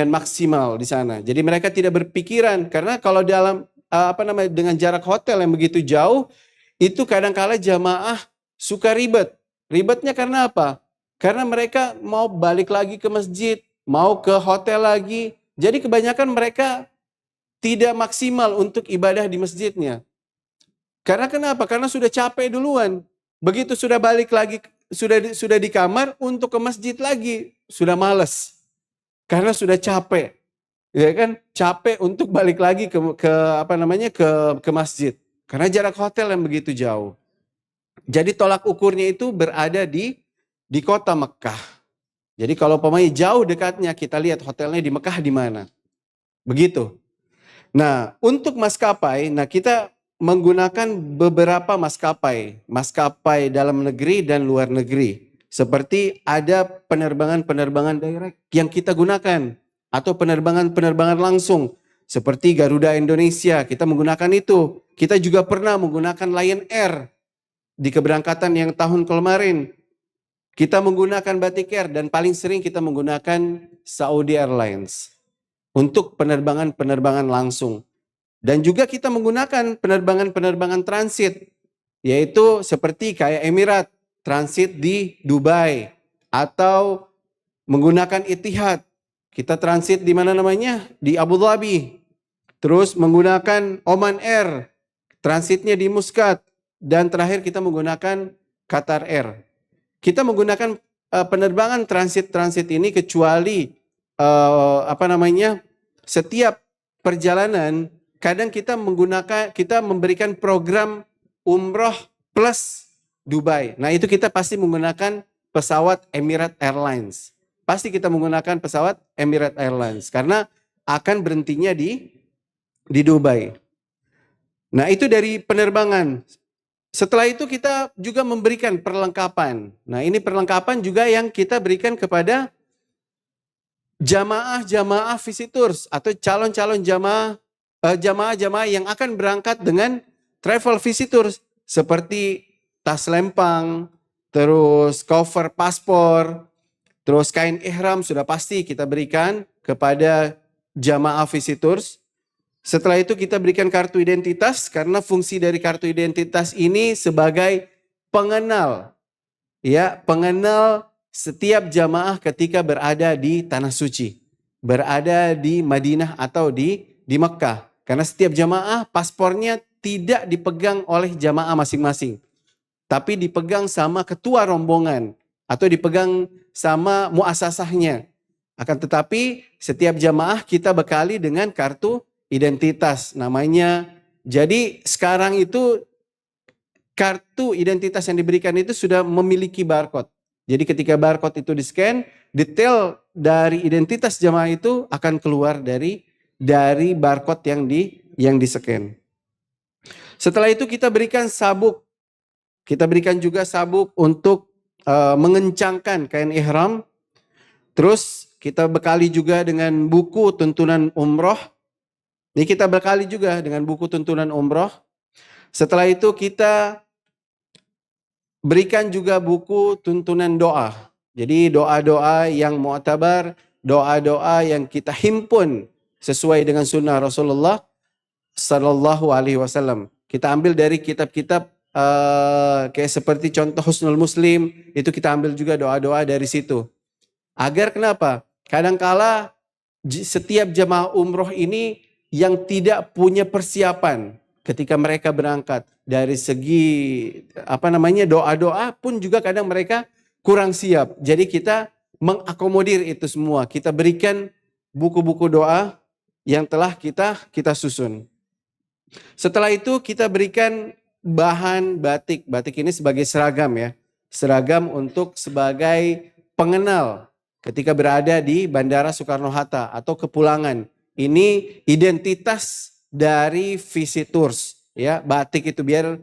maksimal di sana. Jadi mereka tidak berpikiran. Karena kalau dengan jarak hotel yang begitu jauh, itu kadang-kala jamaah suka ribet. Ribetnya karena apa? Karena mereka mau balik lagi ke masjid, mau ke hotel lagi. Jadi kebanyakan mereka tidak maksimal untuk ibadah di masjidnya. Karena kenapa? Karena sudah capek duluan. Begitu sudah balik lagi, sudah di kamar, untuk ke masjid lagi sudah malas. Karena sudah capek. Ya kan, capek untuk balik lagi ke masjid karena jarak hotel yang begitu jauh. Jadi tolak ukurnya itu berada di kota Mekah. Jadi kalau pemain jauh dekatnya, kita lihat hotelnya di Mekah di mana. Begitu. Nah, untuk maskapai, kita menggunakan beberapa maskapai dalam negeri dan luar negeri. Seperti ada penerbangan direct yang kita gunakan. Atau penerbangan langsung. Seperti Garuda Indonesia, kita menggunakan itu. Kita juga pernah menggunakan Lion Air di keberangkatan yang tahun kemarin. Kita menggunakan Batik Air dan paling sering kita menggunakan Saudi Airlines. Untuk penerbangan langsung. Dan juga kita menggunakan penerbangan transit. Yaitu seperti kayak Emirat, transit di Dubai. Atau menggunakan Etihad. Kita transit di mana namanya? Di Abu Dhabi. Terus menggunakan Oman Air. Transitnya di Muscat. Dan terakhir kita menggunakan Qatar Air. Kita menggunakan penerbangan transit ini kecuali setiap perjalanan kadang kita memberikan program umroh plus Dubai. Nah, itu kita pasti menggunakan pesawat Emirates Airlines. Pasti kita menggunakan pesawat Emirates Airlines karena akan berhentinya di Dubai. Nah, itu dari penerbangan. Setelah itu kita juga memberikan perlengkapan. Nah, ini perlengkapan juga yang kita berikan kepada jamaah visitors atau calon-calon jamaah yang akan berangkat dengan travel visitors seperti tas lempang, terus cover paspor, terus kain ihram sudah pasti kita berikan kepada jamaah visitors. Setelah itu kita berikan kartu identitas karena fungsi dari kartu identitas ini sebagai pengenal. Ya, pengenal setiap jamaah ketika berada di tanah suci. Berada di Madinah atau di Mekah. Karena setiap jamaah paspornya tidak dipegang oleh jamaah masing-masing. Tapi dipegang sama ketua rombongan. Atau dipegang sama muasasahnya. Akan tetapi setiap jamaah kita bekali dengan kartu identitas namanya. Jadi sekarang itu kartu identitas yang diberikan itu sudah memiliki barcode. Jadi ketika barcode itu di-scan, detail dari identitas jamaah itu akan keluar dari barcode yang di-scan. Setelah itu kita berikan sabuk. Kita berikan juga sabuk untuk mengencangkan kain ihram. Terus kita bekali juga dengan buku tuntunan umroh. Ini kita bekali juga dengan buku tuntunan umroh. Setelah itu kita berikan juga buku tuntunan doa. Jadi doa-doa yang mu'tabar, doa-doa yang kita himpun sesuai dengan sunnah Rasulullah Sallallahu Alaihi Wasallam. Kita ambil dari kitab-kitab kayak seperti contoh Husnul Muslim, itu kita ambil juga doa-doa dari situ. Agar kenapa? Kadangkala setiap jamaah umroh ini yang tidak punya persiapan ketika mereka berangkat dari segi doa-doa pun juga kadang mereka kurang siap. Jadi kita mengakomodir itu semua. Kita berikan buku-buku doa yang telah kita susun. Setelah itu kita berikan bahan batik. Batik ini sebagai seragam ya. Seragam untuk sebagai pengenal ketika berada di Bandara Soekarno-Hatta atau kepulangan. Ini identitas dari visitors ya, batik itu biar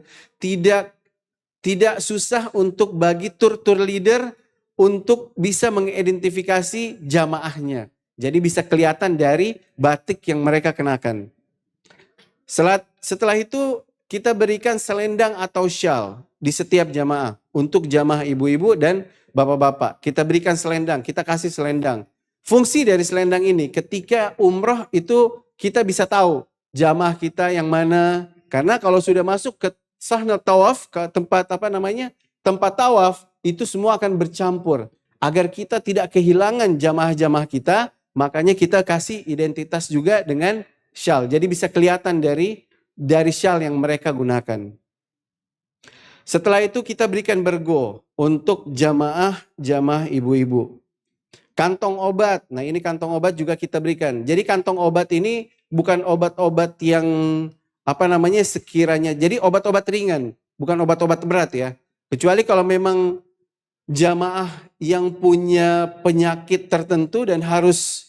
tidak susah untuk bagi tour leader untuk bisa mengidentifikasi jamaahnya. Jadi bisa kelihatan dari batik yang mereka kenakan. Setelah itu kita berikan selendang atau syal di setiap jamaah. Untuk jamaah ibu-ibu dan bapak-bapak. Kita berikan selendang, kita kasih selendang. Fungsi dari selendang ini ketika umroh itu kita bisa tahu jamaah kita yang mana. Karena kalau sudah masuk ke sahna tawaf, ke tempat tempat tawaf, itu semua akan bercampur. Agar kita tidak kehilangan jamaah-jamaah kita, makanya kita kasih identitas juga dengan syal. Jadi bisa kelihatan dari syal yang mereka gunakan. Setelah itu kita berikan bergo untuk jamaah ibu-ibu. Kantong obat. Nah ini kantong obat juga kita berikan. Jadi kantong obat ini bukan obat-obat yang sekiranya. Jadi obat-obat ringan. Bukan obat-obat berat ya. Kecuali kalau memang jamaah yang punya penyakit tertentu dan harus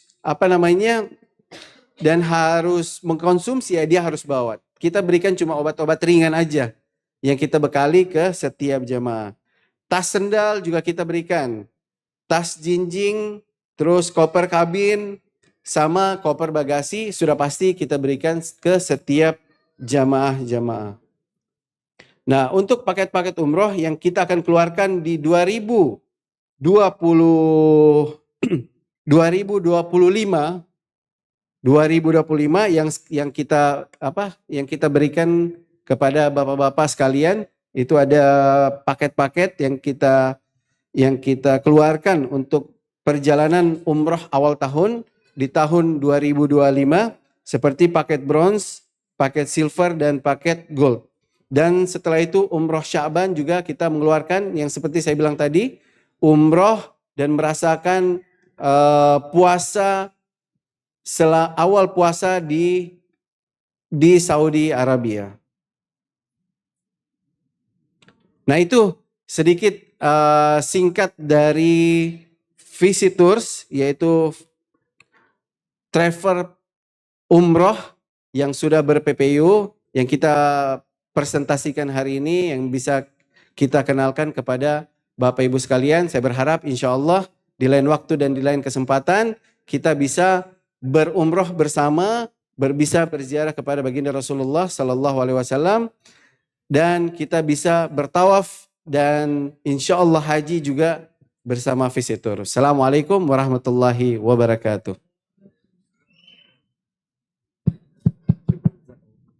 dan harus mengkonsumsi ya dia harus bawa. Kita berikan cuma obat-obat ringan aja yang kita bekali ke setiap jamaah. Tas sendal juga kita berikan. Tas jinjing, terus koper kabin, sama koper bagasi sudah pasti kita berikan ke setiap jamaah-jamaah. Nah untuk paket-paket umroh yang kita akan keluarkan di 2025 yang kita berikan kepada bapak-bapak sekalian itu ada paket-paket yang kita keluarkan untuk perjalanan umroh awal tahun di tahun 2025 seperti paket bronze, paket silver dan paket gold. Dan setelah itu umroh Sya'ban juga kita mengeluarkan yang seperti saya bilang tadi, umroh dan merasakan puasa awal puasa di Saudi Arabia. Nah itu sedikit singkat dari visitors yaitu travel umroh yang sudah ber-PPU yang kita presentasikan hari ini yang bisa kita kenalkan kepada Bapak Ibu sekalian. Saya berharap insya Allah di lain waktu dan di lain kesempatan kita bisa berumroh bersama, bisa berziarah kepada baginda Rasulullah Sallallahu Alaihi Wasallam dan kita bisa bertawaf dan insya Allah haji juga bersama visitor. Assalamualaikum warahmatullahi wabarakatuh.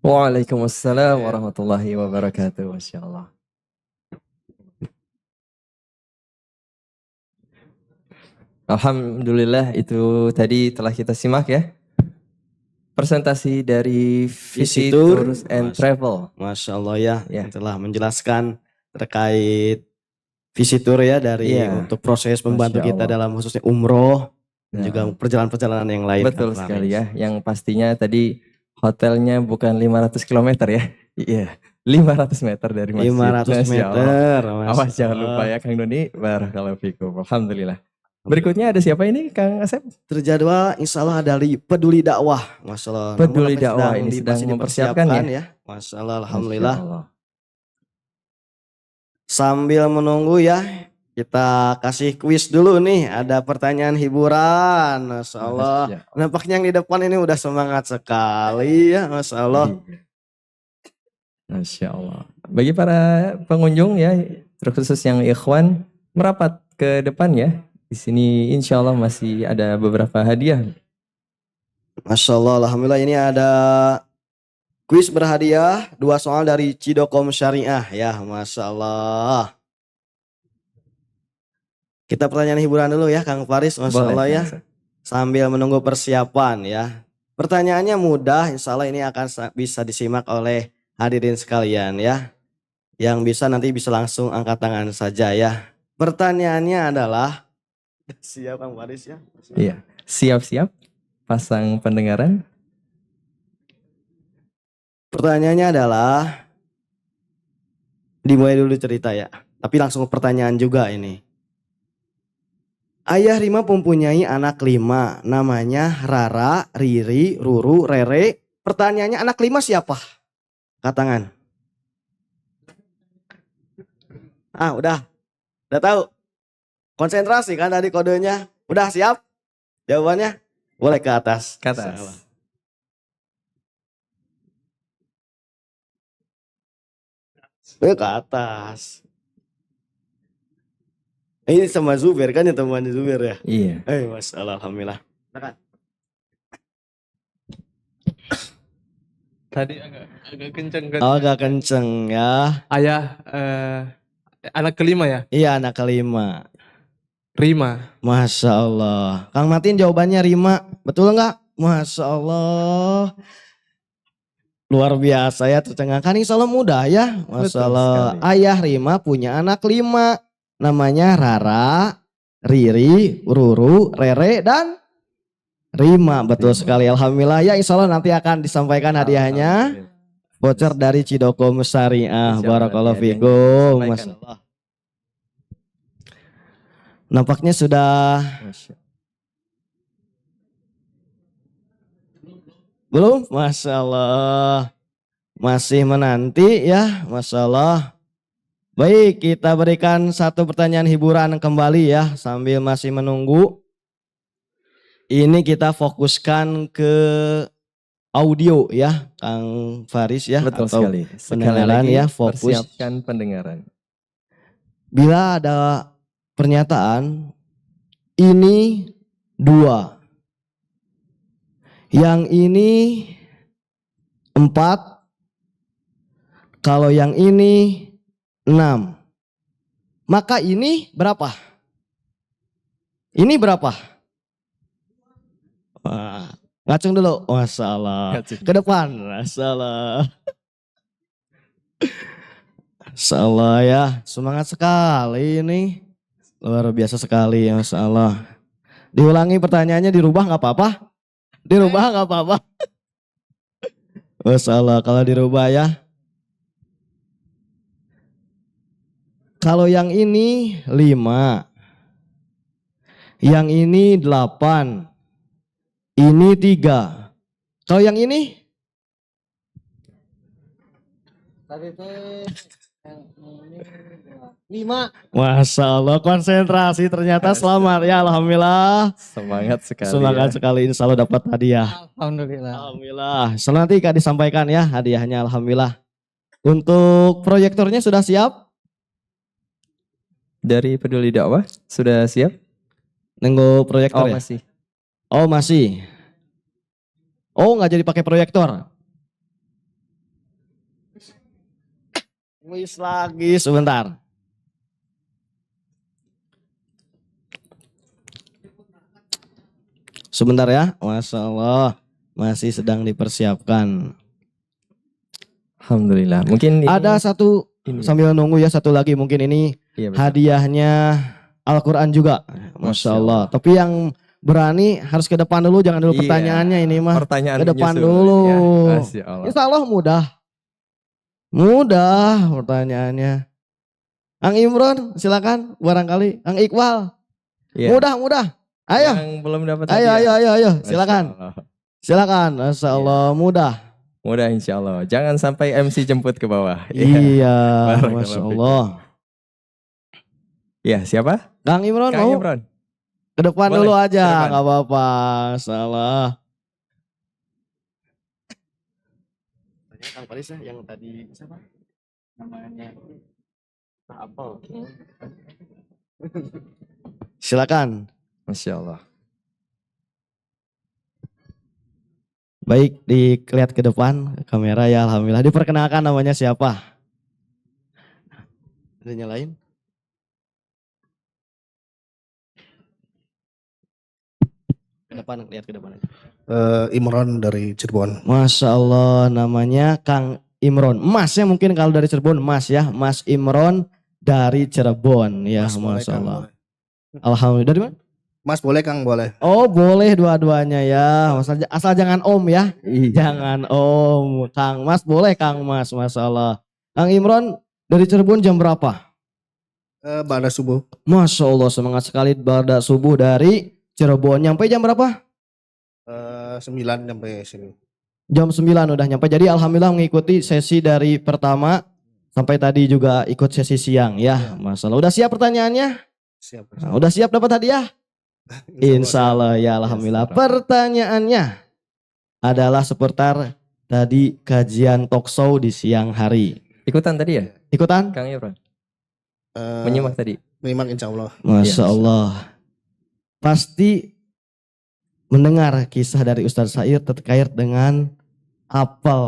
Waalaikumsalam warahmatullahi wabarakatuh. Masya Allah. Alhamdulillah itu tadi telah kita simak ya. Presentasi dari Visitors and Travel. Masya Allah ya, telah menjelaskan terkait visitor ya dari untuk proses membantu kita dalam khususnya umroh dan juga perjalanan-perjalanan yang lain. Betul sekali ya, yang pastinya tadi hotelnya bukan 500 km ya. Iya, 500 meter dari masjid. 500 Masya Allah. meter. Awas Masya jangan Allah. lupa ya Kang Doni. Barakallahu fikum. Alhamdulillah. Berikutnya ada siapa ini Kang Asep? Terjadwal insya Allah dari peduli dakwah. Masya Allah. Peduli Namun dakwah ini sedang masih mempersiapkan ya? Masya Allah, alhamdulillah. Masya Allah. Sambil menunggu ya, kita kasih kuis dulu nih. Ada pertanyaan hiburan. Masya Allah. Masya Nampaknya yang di depan ini udah semangat sekali ya. Masya Allah. Masya Allah. Bagi para pengunjung ya, terkhusus yang ikhwan, merapat ke depan ya. Di sini insya Allah masih ada beberapa hadiah. Masya Allah, alhamdulillah ini ada kuis berhadiah 2 soal dari Cidokom Syariah ya, Masya Allah. Kita pertanyaan hiburan dulu ya Kang Faris, Masya Boleh, Allah ya. Kang Asep. Sambil menunggu persiapan ya. Pertanyaannya mudah, insya Allah ini akan bisa disimak oleh hadirin sekalian ya. Yang bisa nanti bisa langsung angkat tangan saja ya. Pertanyaannya adalah, siap Kang Faris ya? Iya, siap-siap pasang pendengaran. Pertanyaannya adalah, dimulai dulu cerita ya. Tapi langsung ke pertanyaan juga ini. Ayah Rima mempunyai anak 5, namanya Rara, Riri, Ruru, Rere. Pertanyaannya anak 5 siapa? Angkat tangan. Udah tahu. Konsentrasi kan tadi kodenya. Udah siap? Jawabannya? Boleh ke atas. Ke atas. Salah. Ke atas. Ini sama Zubair kan ya, teman Zubair ya? Iya. Masalah alhamdulillah. Silakan. Tadi agak kenceng kan. Oh, agak kenceng ya. Ayah anak kelima ya? Iya, anak 5. Rima. Masya Allah. Kang Matin jawabannya Rima. Betul nggak? Masya Allah. Luar biasa ya, tercengang. Insya Allah mudah ya. Masya Betul Allah. sekali. Ayah Rima punya anak 5. Namanya Rara, Riri, Ruru, Rere, dan Rima. Betul sekali. Alhamdulillah ya, insya Allah nanti akan disampaikan hadiahnya. Alhamdulillah. Voucher dari Cidokom Syariah. Insya Allah Barakallahu nanti fikum. hadiahnya Masya Allah. Nampaknya sudah Masya belum? Masya Allah. Masih menanti ya. Masya Allah. Baik, kita berikan satu pertanyaan hiburan kembali ya. Sambil masih menunggu. Ini kita fokuskan ke audio ya, Kang Faris ya. Betul atau sekali. Sekali pendengaran lagi ya, fokus. persiapkan pendengaran. Bila ada pernyataan ini 2, yang ini 4, kalau yang ini 6, maka ini berapa? Ini berapa? Wah, ngacung dulu. Masya Allah. Ngacung. Ke depan. Masya Allah. Masya Allah ya. Semangat sekali ini. Luar biasa sekali. Masya Allah. Diulangi pertanyaannya, dirubah nggak apa-apa? Dirubah nggak apa-apa? Masya Allah. Kalau dirubah ya. Kalau yang ini 5. Yang ini 8. Ini 3. Kalau yang ini? Tadi teh yang ini 5. Masya Allah, konsentrasi ternyata selamat ya, alhamdulillah. Semangat sekali. Semangat ya. sekali, insya Allah dapat hadiah. Alhamdulillah. Alhamdulillah. Setelah nanti Kak disampaikan ya hadiahnya, alhamdulillah. Untuk proyektornya sudah siap? Dari Peduli Dakwah sudah siap? Nunggu proyektor Oh ya? masih. Oh masih. Oh nggak jadi pakai proyektor. Wis lagi sebentar. Sebentar ya, Masya Allah. Masih sedang dipersiapkan. Alhamdulillah. Mungkin ini, Ada satu, ini. sambil nunggu ya, satu lagi mungkin ini Iya, betul. hadiahnya Al-Quran juga. Masya Allah. Tapi yang berani harus ke depan dulu, jangan dulu Iya. pertanyaannya ini mah. Pertanyaan Ke depan menyusul, dulu. ya. Masya Allah. Insya Allah mudah. Mudah pertanyaannya. Kang Imron silakan barangkali. Kang Iqbal. Iya. Mudah. Ayo. Yang belum dapat Ayo, hadiah. silakan. Masya Allah. Silakan. Masya Allah, mudah. Mudah insya Allah. Jangan sampai MC jemput ke bawah. Iya, Barakallahu Masya fikum. Allah. Ya, siapa? Kang Imron Kang mau Imron. ke depan Boleh, dulu ke aja, depan. nggak apa-apa. Salah. Kang Faris yang tadi siapa? Namanya Apel. Silakan. Masya Allah. Baik, dilihat ke depan kamera ya, alhamdulillah. Diperkenalkan namanya siapa? Ada nyalain? Ke depan, lihat ke depan aja. Imron dari Cirebon. Masya Allah, namanya Kang Imron. Masnya mungkin kalau dari Cirebon, Mas ya. Mas Imron dari Cirebon. Ya, Mas, boleh, Masya Kang, Allah. boleh. Alhamdulillah. Dari mana? Mas boleh Kang, boleh. Oh boleh dua-duanya ya. Asal jangan Om ya. Jangan Om. Kang Mas boleh Kang Mas. Masya Allah. Kang Imron dari Cirebon jam berapa? Pada subuh. Masya Allah, semangat sekali pada subuh dari Cirebon. Nyampe jam berapa? 9 sampai sini. Jam 9 udah nyampe. Jadi alhamdulillah mengikuti sesi dari pertama sampai tadi juga ikut sesi siang ya. Masya Allah. Udah siap pertanyaannya? Siap. Nah, udah siap dapat hadiah? Insya Allah ya, alhamdulillah. Pertanyaannya adalah seputar tadi kajian talkshow di siang hari. Ikutan tadi ya? Ikutan? Kang Imron. Menyimak tadi. Menyimak insya Allah. Masya Allah. Pasti mendengar kisah dari Ustadz Said terkait dengan apel.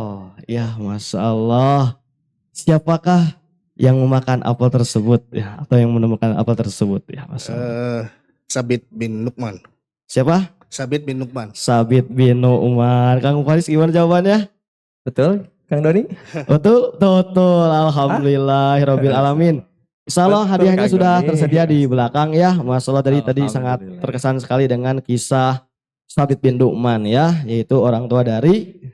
Ya, Masya Allah. Siapakah yang memakan apel tersebut ya, atau yang menemukan apel tersebut ya, Masya Allah. Sabit bin Nukman. Siapa? Sabit bin Nukman. Sabit bin Nu'man. Kang Faris gimana jawabannya? Betul, Kang Doni? Betul, betul. Alhamdulillahirabbil alamin. Insyaallah Betul, hadiahnya Kang sudah Doni. tersedia di belakang ya. Masalah tadi sangat Alhamdulillah. terkesan sekali dengan kisah Sabit bin Nu'man ya, yaitu orang tua dari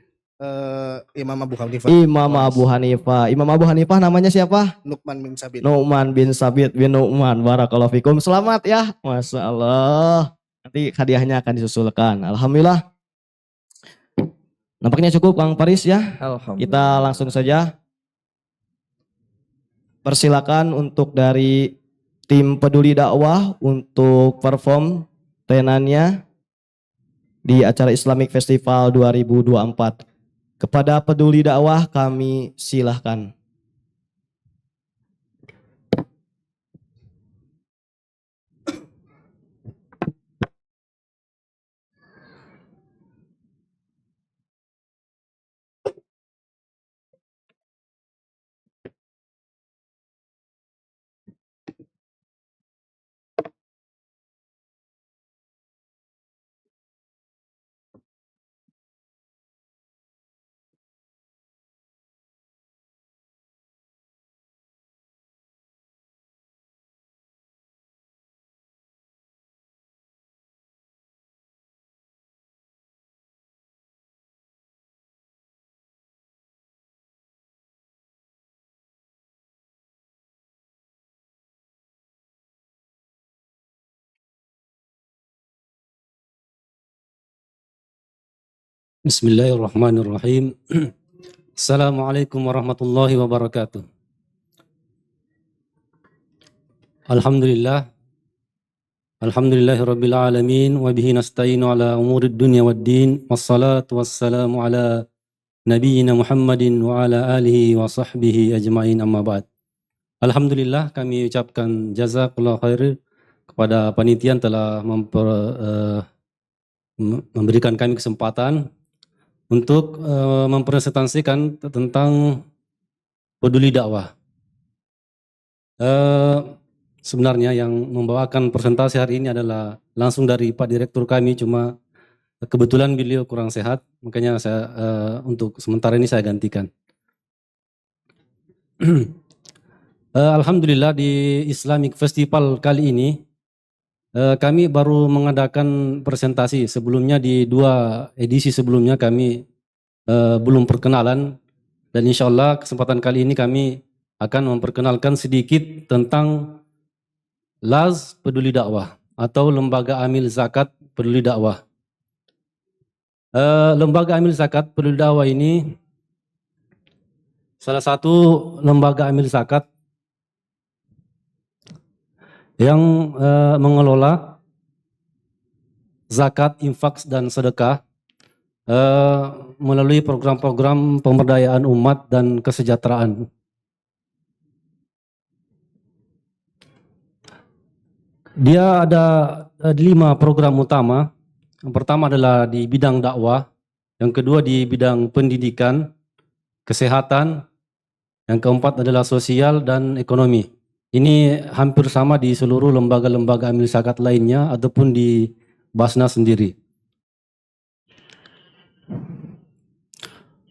Imam Abu Hanifah. Imam Abu Hanifah. Imam Abu Hanifah namanya siapa? Nukman bin Sabit. Nu'man bin Sabit bin Nu'man. Barakallahu fikum. Selamat ya. Masya Allah. Nanti hadiahnya akan disusulkan. Alhamdulillah. Nampaknya cukup Kang Faris ya. Alhamdulillah. Kita langsung saja. Persilakan untuk dari tim peduli dakwah untuk perform tenannya di acara Islamic Festival 2024. Kepada peduli dakwah kami silahkan. Bismillahirrahmanirrahim. Assalamualaikum warahmatullahi wabarakatuh. Alhamdulillah. Alhamdulillahirabbil alamin wa bihi nasta'inu ala umurid dunya waddin. Wassalatu wassalamu ala nabiyyina Muhammadin wa ala alihi wa sahbihi ajmain, amma ba'd. Alhamdulillah, kami ucapkan jazakallahu khair kepada panitia yang telah memberikan kami kesempatan untuk mempresentasikan tentang peduli dakwah. Sebenarnya yang membawakan presentasi hari ini adalah langsung dari Pak Direktur kami, cuma kebetulan beliau kurang sehat, makanya saya untuk sementara ini saya gantikan. Alhamdulillah di Islamic Festival kali ini kami baru mengadakan presentasi. Sebelumnya di 2 edisi sebelumnya kami belum perkenalan. Dan insya Allah kesempatan kali ini kami akan memperkenalkan sedikit tentang Laz Peduli Dakwah atau Lembaga Amil Zakat Peduli Dakwah. Lembaga Amil Zakat Peduli Dakwah ini salah satu lembaga amil zakat yang mengelola zakat, infak, dan sedekah melalui program-program pemberdayaan umat dan kesejahteraan. Dia ada 5 program utama. Yang pertama adalah di bidang dakwah, yang kedua di bidang pendidikan, kesehatan, yang keempat adalah sosial dan ekonomi. Ini hampir sama di seluruh lembaga-lembaga amil zakat lainnya ataupun di Basnas sendiri.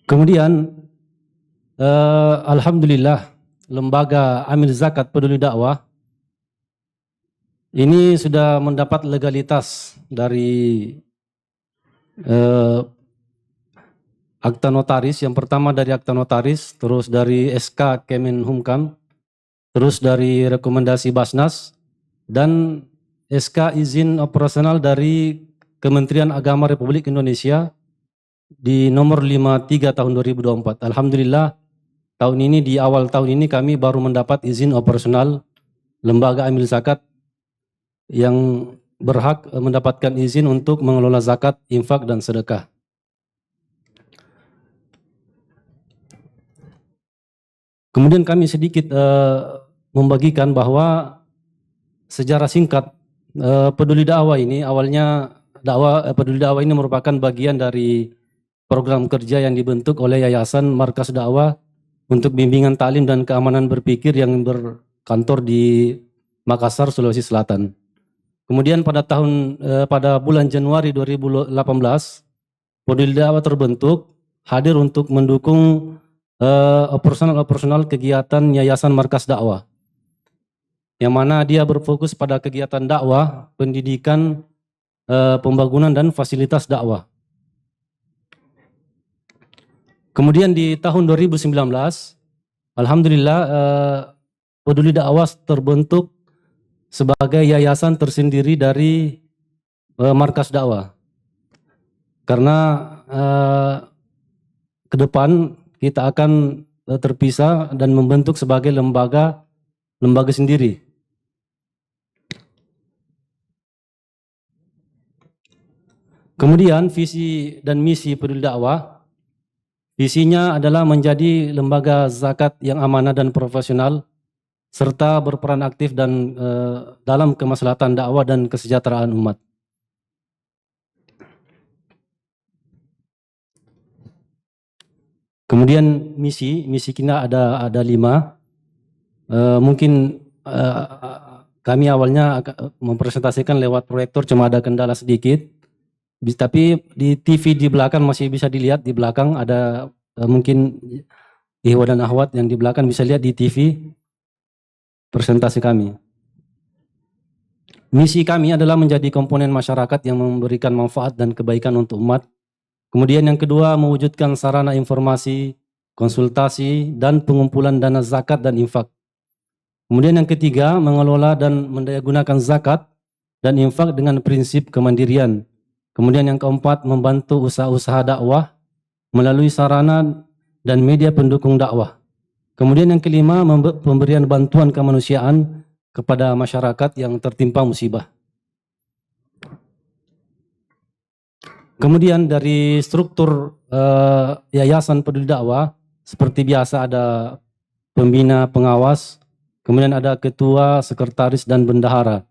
Kemudian alhamdulillah lembaga amil zakat peduli dakwah ini sudah mendapat legalitas dari akta notaris. Yang pertama dari akta notaris, terus dari SK Kemenhumkam, terus dari rekomendasi Basnas, dan SK izin operasional dari Kementerian Agama Republik Indonesia di nomor 53 tahun 2024. Alhamdulillah tahun ini, di awal tahun ini kami baru mendapat izin operasional lembaga amil zakat yang berhak mendapatkan izin untuk mengelola zakat, infak, dan sedekah. Kemudian kami sedikit membagikan bahwa sejarah singkat peduli dakwah ini, awalnya peduli dakwah ini merupakan bagian dari program kerja yang dibentuk oleh Yayasan Markas Dakwah untuk bimbingan taklim dan keamanan berpikir yang berkantor di Makassar, Sulawesi Selatan. Kemudian pada bulan Januari 2018, peduli dakwah terbentuk, hadir untuk mendukung operasional kegiatan Yayasan Markas Dakwah, yang mana dia berfokus pada kegiatan dakwah, pendidikan, pembangunan, dan fasilitas dakwah. Kemudian di tahun 2019, alhamdulillah peduli dakwah terbentuk sebagai yayasan tersendiri dari Markas Dakwah. Karena ke depan kita akan terpisah dan membentuk sebagai lembaga sendiri. Kemudian visi dan misi peduli dakwah, visinya adalah menjadi lembaga zakat yang amanah dan profesional, serta berperan aktif dan dalam kemaslahatan dakwah dan kesejahteraan umat. Kemudian misi kita ada 5. Mungkin kami awalnya mempresentasikan lewat proyektor, cuma ada kendala sedikit. Tapi di TV di belakang masih bisa dilihat, di belakang ada mungkin ikhwan dan akhwat yang di belakang bisa lihat di TV presentasi kami. Misi kami adalah menjadi komponen masyarakat yang memberikan manfaat dan kebaikan untuk umat. Kemudian yang kedua, mewujudkan sarana informasi, konsultasi, dan pengumpulan dana zakat dan infak. Kemudian yang ketiga, mengelola dan mendayagunakan zakat dan infak dengan prinsip kemandirian. Kemudian yang keempat, membantu usaha-usaha dakwah melalui sarana dan media pendukung dakwah. Kemudian yang kelima, pemberian bantuan kemanusiaan kepada masyarakat yang tertimpa musibah. Kemudian dari struktur Yayasan Peduli Dakwah, seperti biasa ada pembina, pengawas, kemudian ada ketua, sekretaris, dan bendahara.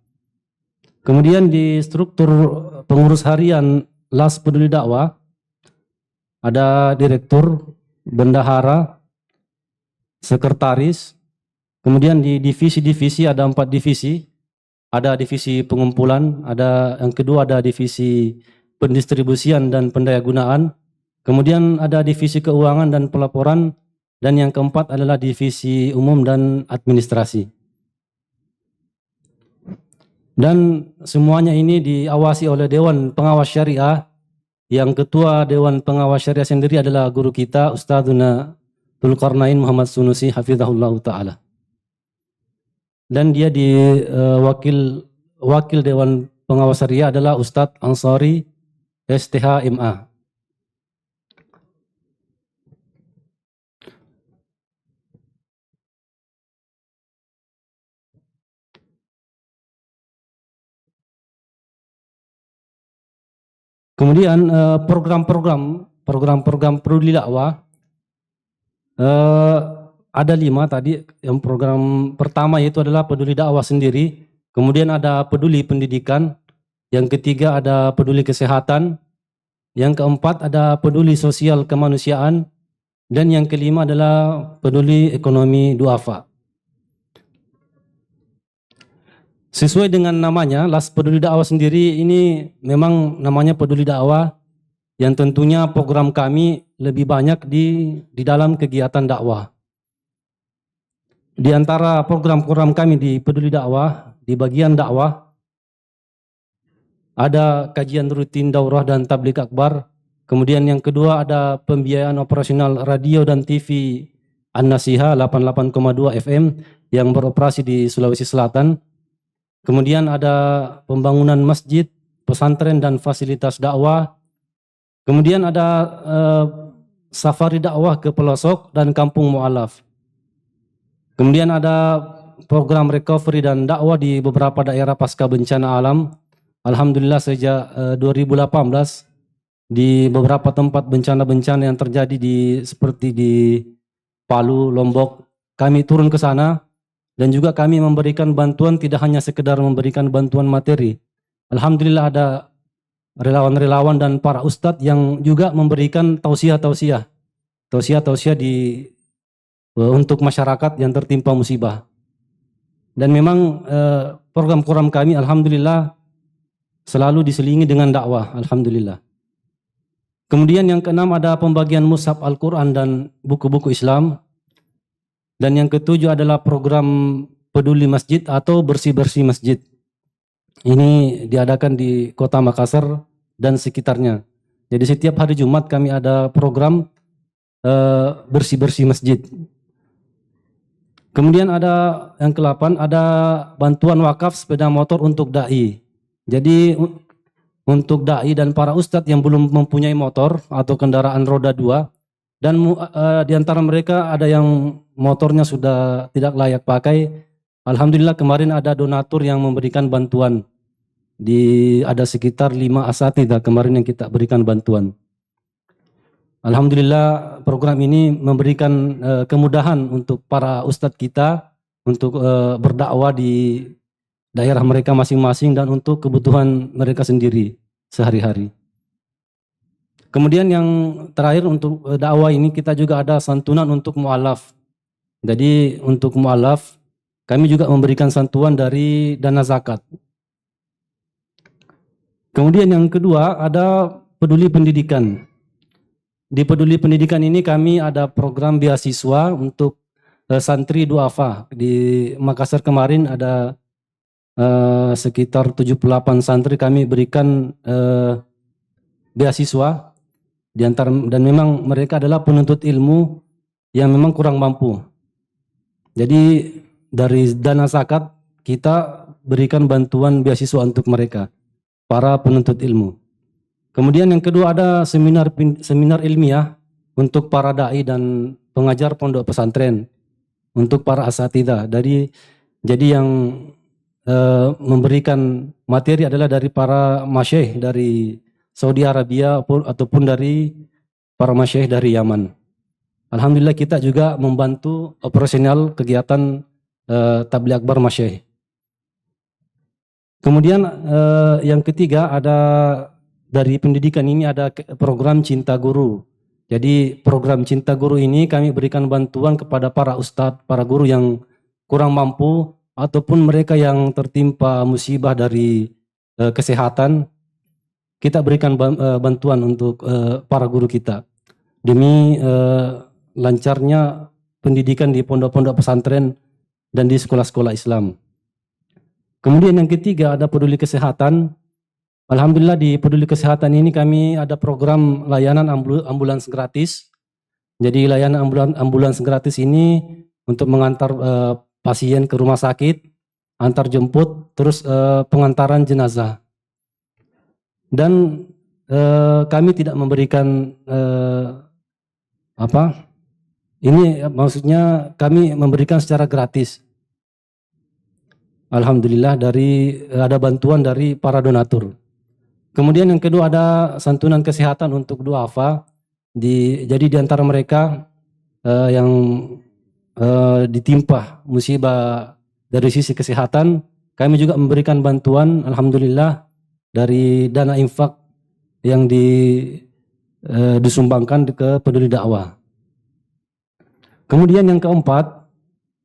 Kemudian di struktur pengurus harian LAS Peduli Dakwah, ada direktur, bendahara, sekretaris. Kemudian di divisi-divisi ada 4 divisi. Ada divisi pengumpulan, yang kedua ada divisi pendistribusian dan pendayagunaan. Kemudian ada divisi keuangan dan pelaporan, dan yang keempat adalah divisi umum dan administrasi. Dan semuanya ini diawasi oleh Dewan Pengawas Syariah, yang ketua Dewan Pengawas Syariah sendiri adalah guru kita, Ustadzuna Dzulqarnain Muhammad Sunusi hafizahullah taala. Dan dia di wakil Dewan Pengawas Syariah adalah Ustadz Ansari STH MA. Kemudian program-program peduli dakwah ada 5 tadi. Yang program pertama yaitu adalah peduli dakwah sendiri. Kemudian ada peduli pendidikan. Yang ketiga ada peduli kesehatan. Yang keempat ada peduli sosial kemanusiaan. Dan yang kelima adalah peduli ekonomi duafa. Sesuai dengan namanya, Las Peduli Dakwah sendiri ini memang namanya peduli dakwah yang tentunya program kami lebih banyak di dalam kegiatan dakwah. Di antara program-program kami di peduli dakwah, di bagian dakwah, ada kajian rutin daurah dan tabligh akbar. Kemudian yang kedua ada pembiayaan operasional radio dan TV An-Nasiha 88,2 FM yang beroperasi di Sulawesi Selatan. Kemudian ada pembangunan masjid, pesantren dan fasilitas dakwah. Kemudian ada safari dakwah ke pelosok dan kampung mu'alaf. Kemudian ada program recovery dan dakwah di beberapa daerah pasca bencana alam. Alhamdulillah sejak 2018 di beberapa tempat bencana-bencana yang terjadi seperti di Palu, Lombok, kami turun ke sana. Dan juga kami memberikan bantuan, tidak hanya sekedar memberikan bantuan materi. Alhamdulillah ada relawan-relawan dan para ustadz yang juga memberikan tausiah-tausiah untuk masyarakat yang tertimpa musibah. Dan memang program-program kami alhamdulillah selalu diselingi dengan dakwah, alhamdulillah. Kemudian yang keenam ada pembagian mushaf Al-Quran dan buku-buku Islam. Dan yang ketujuh adalah program peduli masjid atau bersih-bersih masjid. Ini diadakan di Kota Makassar dan sekitarnya. Jadi setiap hari Jumat kami ada program bersih-bersih masjid. Kemudian ada yang ke-8 ada bantuan wakaf sepeda motor untuk dai. Jadi untuk dai dan para ustadz yang belum mempunyai motor atau kendaraan roda 2 dan di antara mereka ada yang motornya sudah tidak layak pakai. Alhamdulillah kemarin ada donatur yang memberikan bantuan. Ada sekitar 5 asatidzah kemarin yang kita berikan bantuan. Alhamdulillah program ini memberikan kemudahan untuk para ustadz kita untuk berdakwah di daerah mereka masing-masing dan untuk kebutuhan mereka sendiri sehari-hari. Kemudian yang terakhir untuk dakwah ini kita juga ada santunan untuk mu'alaf. Jadi untuk mu'alaf kami juga memberikan santunan dari dana zakat. Kemudian yang kedua ada peduli pendidikan. Di peduli pendidikan ini kami ada program beasiswa untuk santri duafa. Di Makassar kemarin ada sekitar 78 santri kami berikan beasiswa. Dan memang mereka adalah penuntut ilmu yang memang kurang mampu. Jadi dari dana zakat kita berikan bantuan beasiswa untuk mereka, para penuntut ilmu. Kemudian yang kedua ada seminar ilmiah untuk para dai dan pengajar pondok pesantren untuk para asatidzah. Jadi yang memberikan materi adalah dari para masyayikh dari Saudi Arabia ataupun dari para masyayikh dari Yaman. Alhamdulillah kita juga membantu operasional kegiatan tabligh akbar masyayikh. Kemudian yang ketiga ada dari pendidikan ini ada program Cinta Guru. Jadi program Cinta Guru ini kami berikan bantuan kepada para ustadz, para guru yang kurang mampu ataupun mereka yang tertimpa musibah dari kesehatan. Kita berikan bantuan untuk para guru kita demi lancarnya pendidikan di pondok-pondok pesantren dan di sekolah-sekolah Islam. Kemudian yang ketiga ada peduli kesehatan. Alhamdulillah di peduli kesehatan ini kami ada program layanan ambulans gratis Jadi layanan ambulans gratis ini untuk mengantar pasien ke rumah sakit, antar jemput, terus pengantaran jenazah. Dan kami tidak memberikan ini maksudnya kami memberikan secara gratis. Alhamdulillah ada bantuan dari para donatur. Kemudian yang kedua ada santunan kesehatan untuk duafa. Jadi di antara mereka yang ditimpa musibah dari sisi kesehatan, kami juga memberikan bantuan, alhamdulillah, dari dana infak yang disumbangkan ke peduli dakwah. Kemudian yang keempat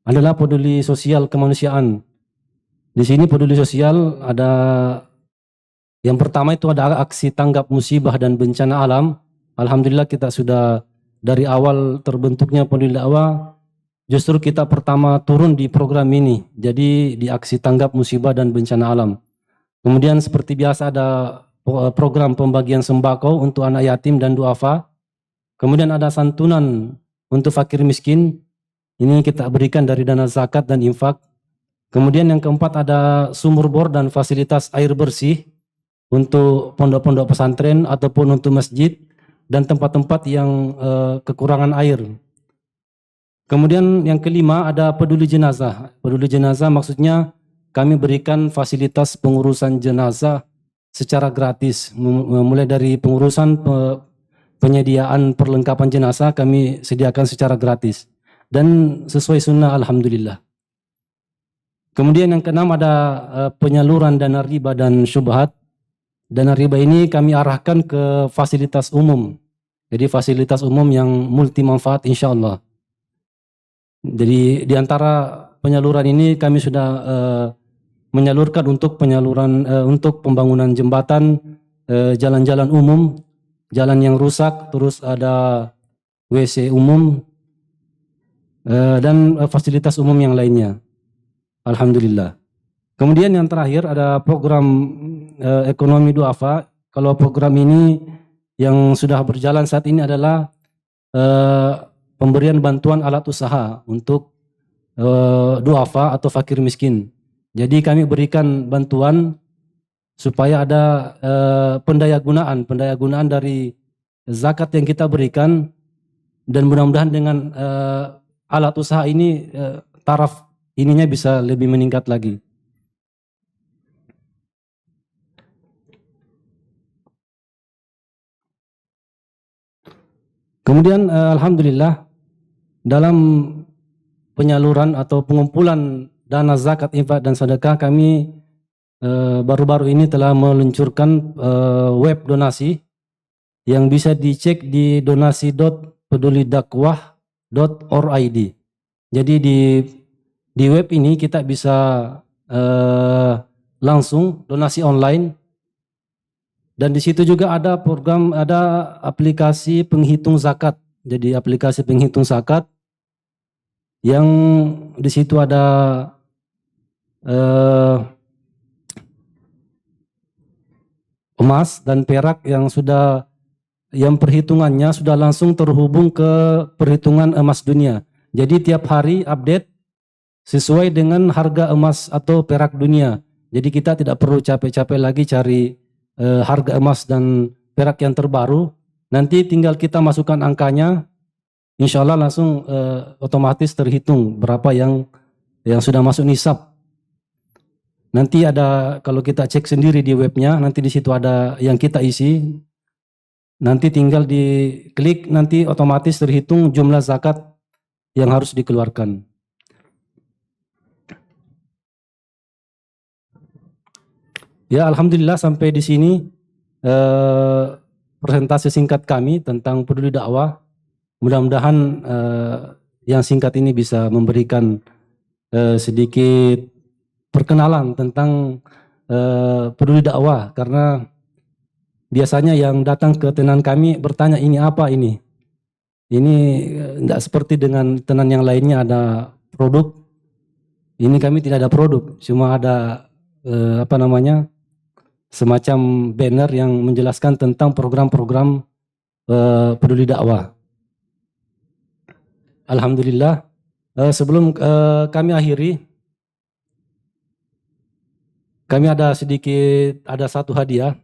adalah peduli sosial kemanusiaan. Di sini peduli sosial ada yang pertama itu ada aksi tanggap musibah dan bencana alam. Alhamdulillah kita sudah dari awal terbentuknya peduli dakwah, justru kita pertama turun di program ini. Jadi di aksi tanggap musibah dan bencana alam. Kemudian seperti biasa ada program pembagian sembako untuk anak yatim dan duafa. Kemudian ada santunan untuk fakir miskin. Ini kita berikan dari dana zakat dan infak. Kemudian yang keempat ada sumur bor dan fasilitas air bersih untuk pondok-pondok pesantren ataupun untuk masjid dan tempat-tempat yang kekurangan air. Kemudian yang kelima ada peduli jenazah. Peduli jenazah maksudnya kami berikan fasilitas pengurusan jenazah secara gratis. Mulai dari pengurusan penyediaan perlengkapan jenazah kami sediakan secara gratis. Dan sesuai sunnah alhamdulillah. Kemudian yang keenam ada penyaluran dana riba dan syubhat. Dana riba ini kami arahkan ke fasilitas umum. Jadi fasilitas umum yang multi manfaat insya Allah. Jadi di antara penyaluran ini kami sudah menyalurkan untuk untuk pembangunan jembatan, jalan-jalan umum, jalan yang rusak, terus ada WC umum, dan fasilitas umum yang lainnya. Alhamdulillah. Kemudian yang terakhir ada program ekonomi duafa. Kalau program ini yang sudah berjalan saat ini adalah pemberian bantuan alat usaha untuk duafa atau fakir miskin. Jadi kami berikan bantuan supaya ada pendayagunaan dari zakat yang kita berikan, dan mudah-mudahan dengan alat usaha ini taraf ininya bisa lebih meningkat lagi. Kemudian alhamdulillah dalam penyaluran atau pengumpulan dana zakat, infak dan sedekah kami baru-baru ini telah meluncurkan web donasi yang bisa dicek di donasi.pedulidakwah.org. Jadi di web ini kita bisa langsung donasi online, dan di situ juga ada program, ada aplikasi penghitung zakat. Jadi aplikasi penghitung zakat yang di situ ada emas dan perak yang perhitungannya sudah langsung terhubung ke perhitungan emas dunia. Jadi tiap hari update sesuai dengan harga emas atau perak dunia. Jadi kita tidak perlu capek-capek lagi cari harga emas dan perak yang terbaru. Nanti tinggal kita masukkan angkanya, insya Allah langsung otomatis terhitung berapa yang sudah masuk nisab. Nanti ada, kalau kita cek sendiri di webnya, nanti di situ ada yang kita isi. Nanti tinggal diklik, nanti otomatis terhitung jumlah zakat yang harus dikeluarkan. Ya alhamdulillah sampai di sini presentasi singkat kami tentang peduli dakwah. Mudah-mudahan yang singkat ini bisa memberikan sedikit perkenalan tentang peduli dakwah, karena biasanya yang datang ke tenan kami bertanya ini apa ini. Ini tidak seperti dengan tenan yang lainnya ada produk. Ini kami tidak ada produk, cuma ada semacam banner yang menjelaskan tentang program-program peduli dakwah. Alhamdulillah. Sebelum kami akhiri, kami ada satu hadiah.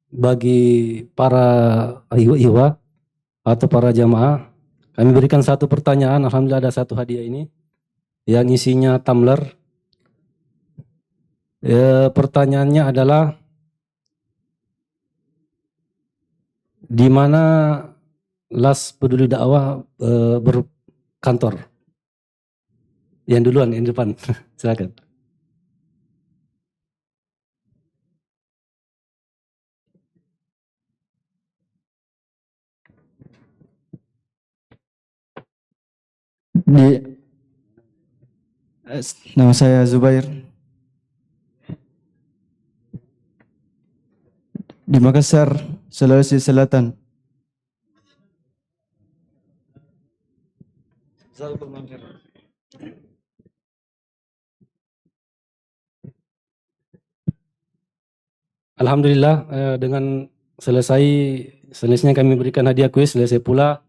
Bagi para ikhwah atau para jamaah, kami berikan satu pertanyaan. Alhamdulillah ada satu hadiah ini yang isinya tumbler. Pertanyaannya adalah, di mana Las Peduli Dakwah berkantor? Yang duluan, yang depan. Silakan. Nama saya Zubair. Di Makassar, Sulawesi Selatan. Alhamdulillah, dengan selesainya kami berikan hadiah kuis, selesai pula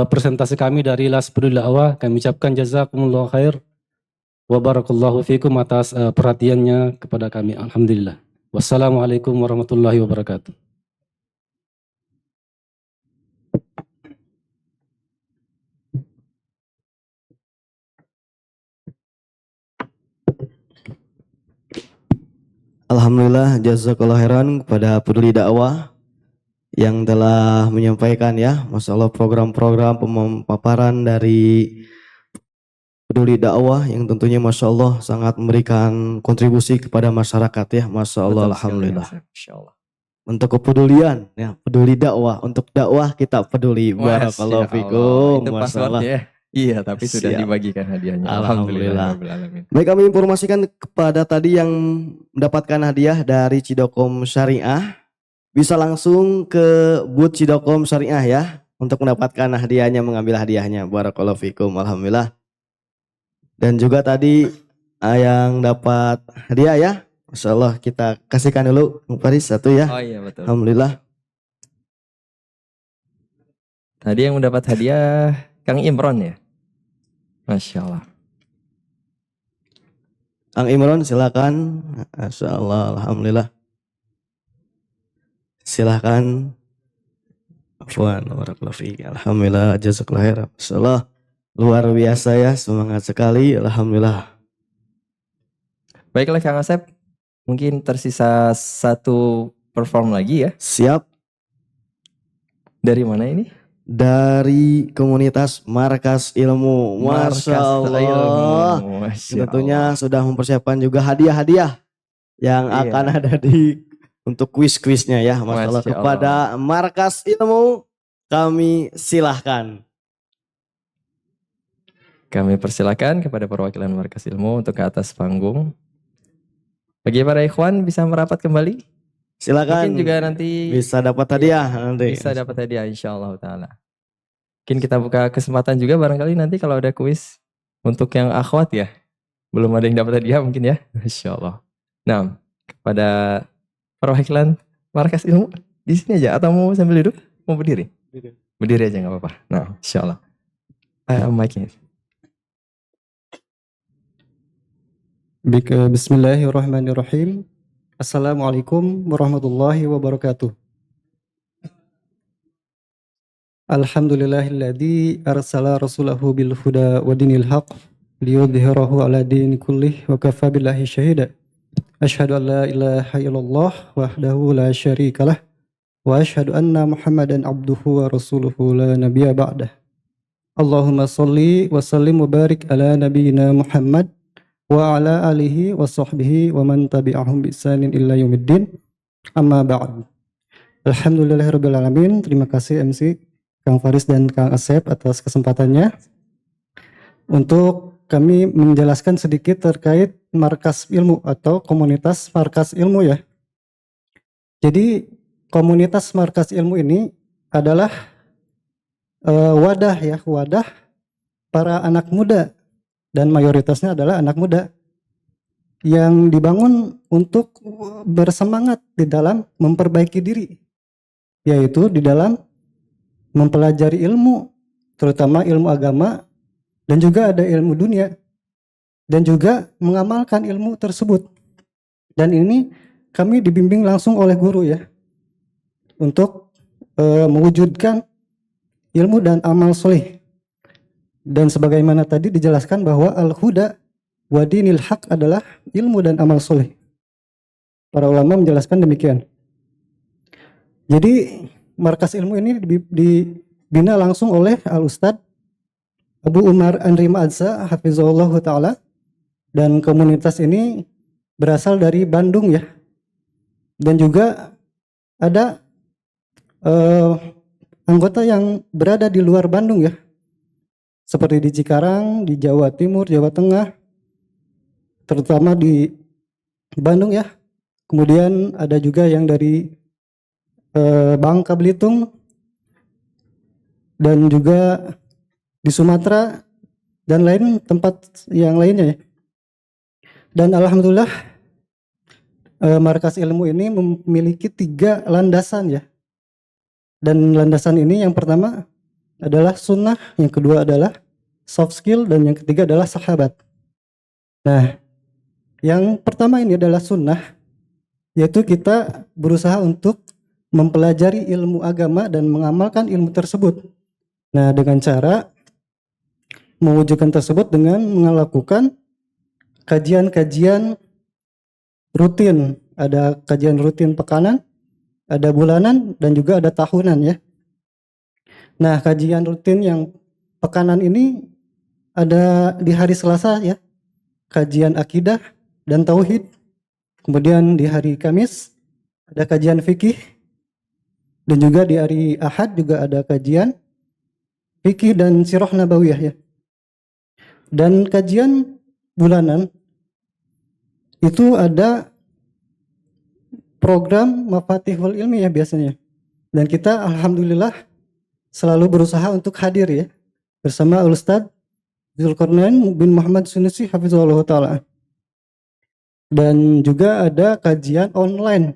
presentasi kami dari Las Peduli Dakwah. Kami ucapkan jazakumullah khair wa barakallahu fikum atas perhatiannya kepada kami. Alhamdulillah. Wassalamualaikum warahmatullahi wabarakatuh. Alhamdulillah, jazakallah khairan kepada Peduli Dakwah yang telah menyampaikan ya, Masya Allah, program-program pemaparan dari Peduli Dakwah yang tentunya Masya Allah sangat memberikan kontribusi kepada masyarakat ya, Masya Allah. Alhamdulillah. Untuk kepedulian ya, peduli dakwah, untuk dakwah kita peduli. Barakallahu fikum. Itu passwordnya. Iya, tapi sudah Siap. dibagikan hadiahnya. Alhamdulillah. Alhamdulillah. Baik, kami informasikan kepada tadi yang mendapatkan hadiah dari Cidokom Syariah, bisa langsung ke booth Cidokom Syariah ya untuk mendapatkan hadiahnya, mengambil hadiahnya. Barakallahu fikum. Alhamdulillah. Dan juga tadi yang dapat hadiah ya, Masya Allah, kita kasihkan dulu Bung Faris satu ya. Oh iya, betul. Alhamdulillah. Tadi yang mendapat hadiah Kang Imron ya. Masya Allah. Kang Imron silakan. Masya Allah, Alhamdulillah. Silakan. Afwan, barakallahu fiik. Alhamdulillah, jazakallahu khairan. Masya Allah, luar biasa ya, semangat sekali. Alhamdulillah. Baiklah Kang Asep, mungkin tersisa satu perform lagi ya. Siap. Dari mana ini? Dari komunitas Markas Ilmu. Masya Allah. Tentunya sudah mempersiapkan juga hadiah-hadiah yang akan ada di untuk kuis-kuisnya ya. Masya Allah. Kepada Markas Ilmu kami silahkan. Kami persilakan kepada perwakilan Markas Ilmu untuk ke atas panggung. Bagi para ikhwan bisa merapat kembali. Silakan. Mungkin juga nanti bisa dapat hadiah nanti. Bisa dapat hadiah insyaallah taala. Mungkin kita buka kesempatan juga barangkali nanti kalau ada kuis untuk yang akhwat ya. Belum ada yang dapat hadiah mungkin ya. Insyaallah. Nah, kepada perwakilan Markas Ilmu di sini aja atau mau sambil duduk? Mau berdiri? Berdiri aja nggak apa-apa. Nah, insyaallah. Mic-nya. Bismillahirrahmanirrahim. Assalamualaikum warahmatullahi wabarakatuh. Alhamdulillahilladzi arsala rasulahu bil huda wa dinil haq liyudhhirahu ala dini kullih wa kafa billahi syahida. Asyhadu an la ilaha illallah wahdahu la syarikalah wa asyhadu anna Muhammadan abduhu wa rasuluhu la nabiyya ba'dah. Allahumma shalli wa sallim wa barik ala nabiyyina Muhammad wa ala alihi wa sahbihi wa man tabi'ahum bi ihsanin illa yaumiddin. Amma ba'd. Alhamdulillahirabbil alamin. Terima kasih MC Kang Faris dan Kang Asep atas kesempatannya untuk kami menjelaskan sedikit terkait Markas Ilmu atau komunitas Markas Ilmu ya. Jadi komunitas Markas Ilmu ini adalah wadah para anak muda, dan mayoritasnya adalah anak muda yang dibangun untuk bersemangat di dalam memperbaiki diri, yaitu di dalam mempelajari ilmu, terutama ilmu agama, dan juga ada ilmu dunia, dan juga mengamalkan ilmu tersebut. Dan ini kami dibimbing langsung oleh guru ya, untuk mewujudkan ilmu dan amal soleh. Dan sebagaimana tadi dijelaskan bahwa al-huda wa dinil haq adalah ilmu dan amal soleh. Para ulama menjelaskan demikian. Jadi markas ilmu ini dibina langsung oleh Al-Ustadz Abu Umar Andri Ma'adza hafizahullah ta'ala, dan komunitas ini berasal dari Bandung ya, dan juga ada anggota yang berada di luar Bandung ya, seperti di Cikarang, di Jawa Timur, Jawa Tengah, terutama di Bandung ya. Kemudian ada juga yang dari Bangka Belitung, dan juga di Sumatera dan lain tempat yang lainnya ya. Dan alhamdulillah markas ilmu ini memiliki 3 landasan ya. Dan landasan ini yang pertama adalah sunnah, yang kedua adalah soft skill, dan yang ketiga adalah sahabat. Nah, yang pertama ini adalah sunnah, yaitu kita berusaha untuk mempelajari ilmu agama dan mengamalkan ilmu tersebut. Nah, dengan cara mewujudkan tersebut dengan melakukan kajian-kajian rutin. Ada kajian rutin pekanan, ada bulanan, dan juga ada tahunan ya. Nah, kajian rutin yang pekanan ini ada di hari Selasa ya, kajian akidah dan tauhid. Kemudian di hari Kamis ada kajian fikih, dan juga di hari Ahad juga ada kajian fikih dan sirah nabawiyah ya. Dan kajian bulanan itu ada program Mafatihul Ilmi ya biasanya. Dan kita alhamdulillah selalu berusaha untuk hadir ya, bersama Ustadz Zulkarnain bin Muhammad Sunusi hafizahullah ta'ala. Dan juga ada kajian online,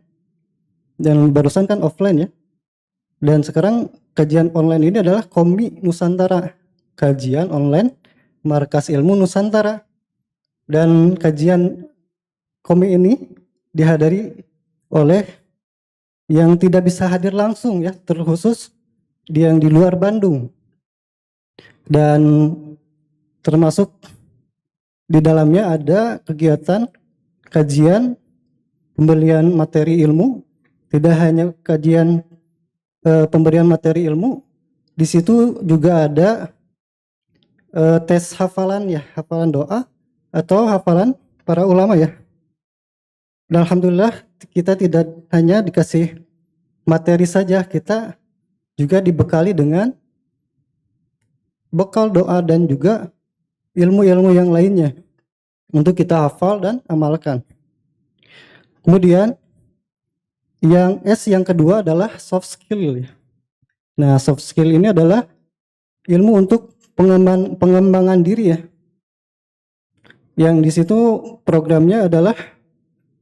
dan barusan kan offline ya. Dan sekarang kajian online ini adalah Komi Nusantara, kajian online Markas Ilmu Nusantara. Dan kajian Komi ini dihadiri oleh yang tidak bisa hadir langsung ya, terkhusus yang di luar Bandung. Dan termasuk di dalamnya ada kegiatan kajian pemberian materi ilmu. Tidak hanya kajian pemberian materi ilmu, di situ juga ada tes hafalan ya, hafalan doa atau hafalan para ulama ya. Dan alhamdulillah kita tidak hanya dikasih materi saja, kita juga dibekali dengan bekal doa dan juga ilmu-ilmu yang lainnya untuk kita hafal dan amalkan. Kemudian yang kedua adalah soft skill ya. Nah, soft skill ini adalah ilmu untuk pengembangan diri ya. Yang di situ programnya adalah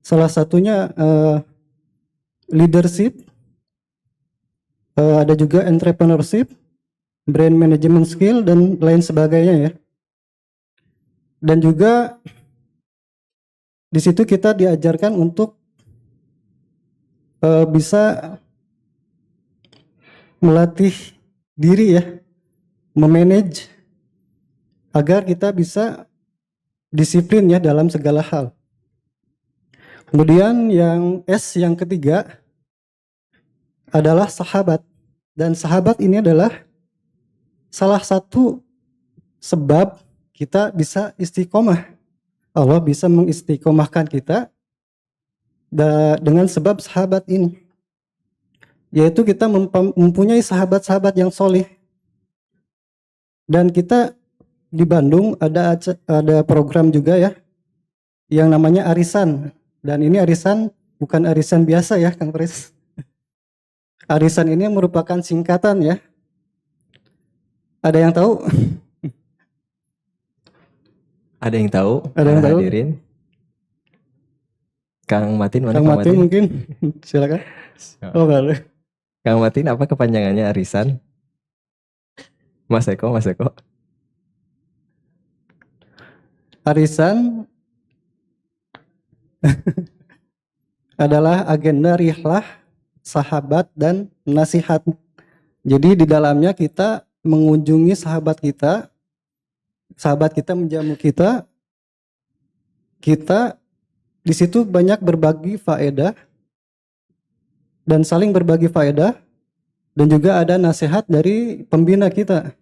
salah satunya leadership, ada juga entrepreneurship, brand management skill, dan lain sebagainya ya. Dan juga di situ kita diajarkan untuk bisa melatih diri ya, memanage agar kita bisa disiplin ya dalam segala hal. Kemudian yang yang ketiga adalah sahabat. Dan sahabat ini adalah salah satu sebab kita bisa istiqomah. Allah bisa mengistiqomahkan kita dengan sebab sahabat ini. Yaitu kita mempunyai sahabat-sahabat yang soleh. Dan kita di Bandung ada program juga ya, yang namanya arisan. Dan ini arisan bukan arisan biasa ya Kang Pres. Arisan ini merupakan singkatan ya. Ada yang tahu? Ada yang tahu? Ada yang tahu? Hadirin. Kang Matin mana? Kang Matin mungkin silakan. Oh, boleh. Kang Matin, apa kepanjangannya arisan? Mas Eko. Arisan adalah agenda rihlah, sahabat, dan nasihat. Jadi di dalamnya kita mengunjungi sahabat kita menjamu kita di situ banyak berbagi faedah dan saling berbagi faedah, dan juga ada nasihat dari pembina kita.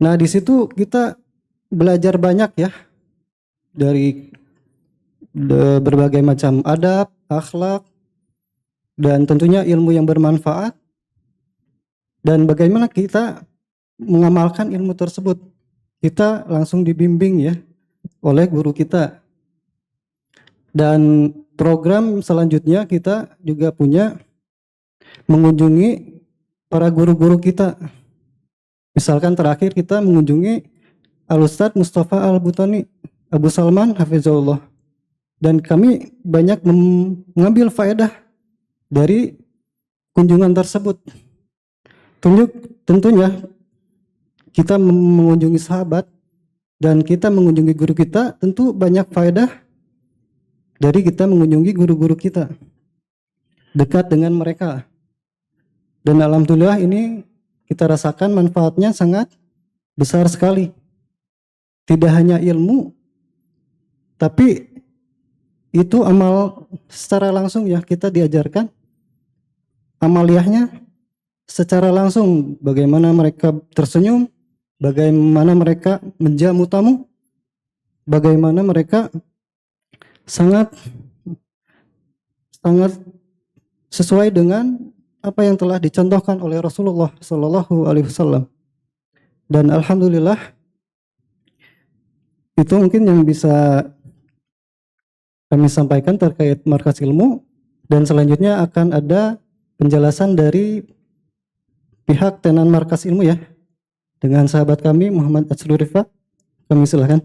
Nah, di situ kita belajar banyak ya, dari berbagai macam adab, akhlak, dan tentunya ilmu yang bermanfaat, dan bagaimana kita mengamalkan ilmu tersebut. Kita langsung dibimbing ya oleh guru kita. Dan program selanjutnya kita juga punya mengunjungi para guru-guru kita. Misalkan terakhir kita mengunjungi Al-Ustadz Mustafa Al-Butani, Abu Salman Hafizahullah. Dan kami banyak mengambil faedah dari kunjungan tersebut. Tentunya kita mengunjungi sahabat dan kita mengunjungi guru kita, tentu banyak faedah dari kita mengunjungi guru-guru kita, dekat dengan mereka. Dan alhamdulillah ini kita rasakan manfaatnya sangat besar sekali. Tidak hanya ilmu, tapi itu amal secara langsung ya, kita diajarkan amaliyahnya secara langsung. Bagaimana mereka tersenyum, bagaimana mereka menjamu tamu, bagaimana mereka sangat sesuai dengan apa yang telah dicontohkan oleh Rasulullah Shallallahu Alaihi Wasallam. Dan alhamdulillah itu mungkin yang bisa kami sampaikan terkait markas ilmu, dan selanjutnya akan ada penjelasan dari pihak tenan markas ilmu ya, dengan sahabat kami Muhammad Azrul Rifat. Kami silakan.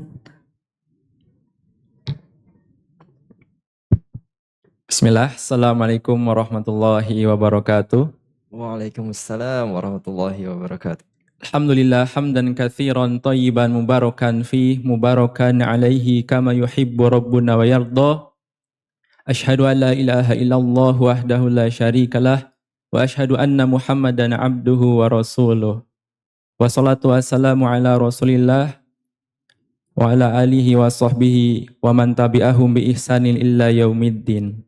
Bismillah, Assalamualaikum warahmatullahi wabarakatuh. Waalaikumsalam warahmatullahi wabarakatuh. Alhamdulillah hamdan katsiran thayyiban mubarakan fi mubarakan alaihi kama yuhibbu rabbuna wa yarda. Asyhadu an la ilaha illallah wahdahu la syarikalah wa asyhadu anna Muhammadan abduhu wa rasuluh. Wassalatu wassalamu ala Rasulillah wa ala alihi wa sahbihi wa man tabi'ahum bi ihsanin illa yaumiddin.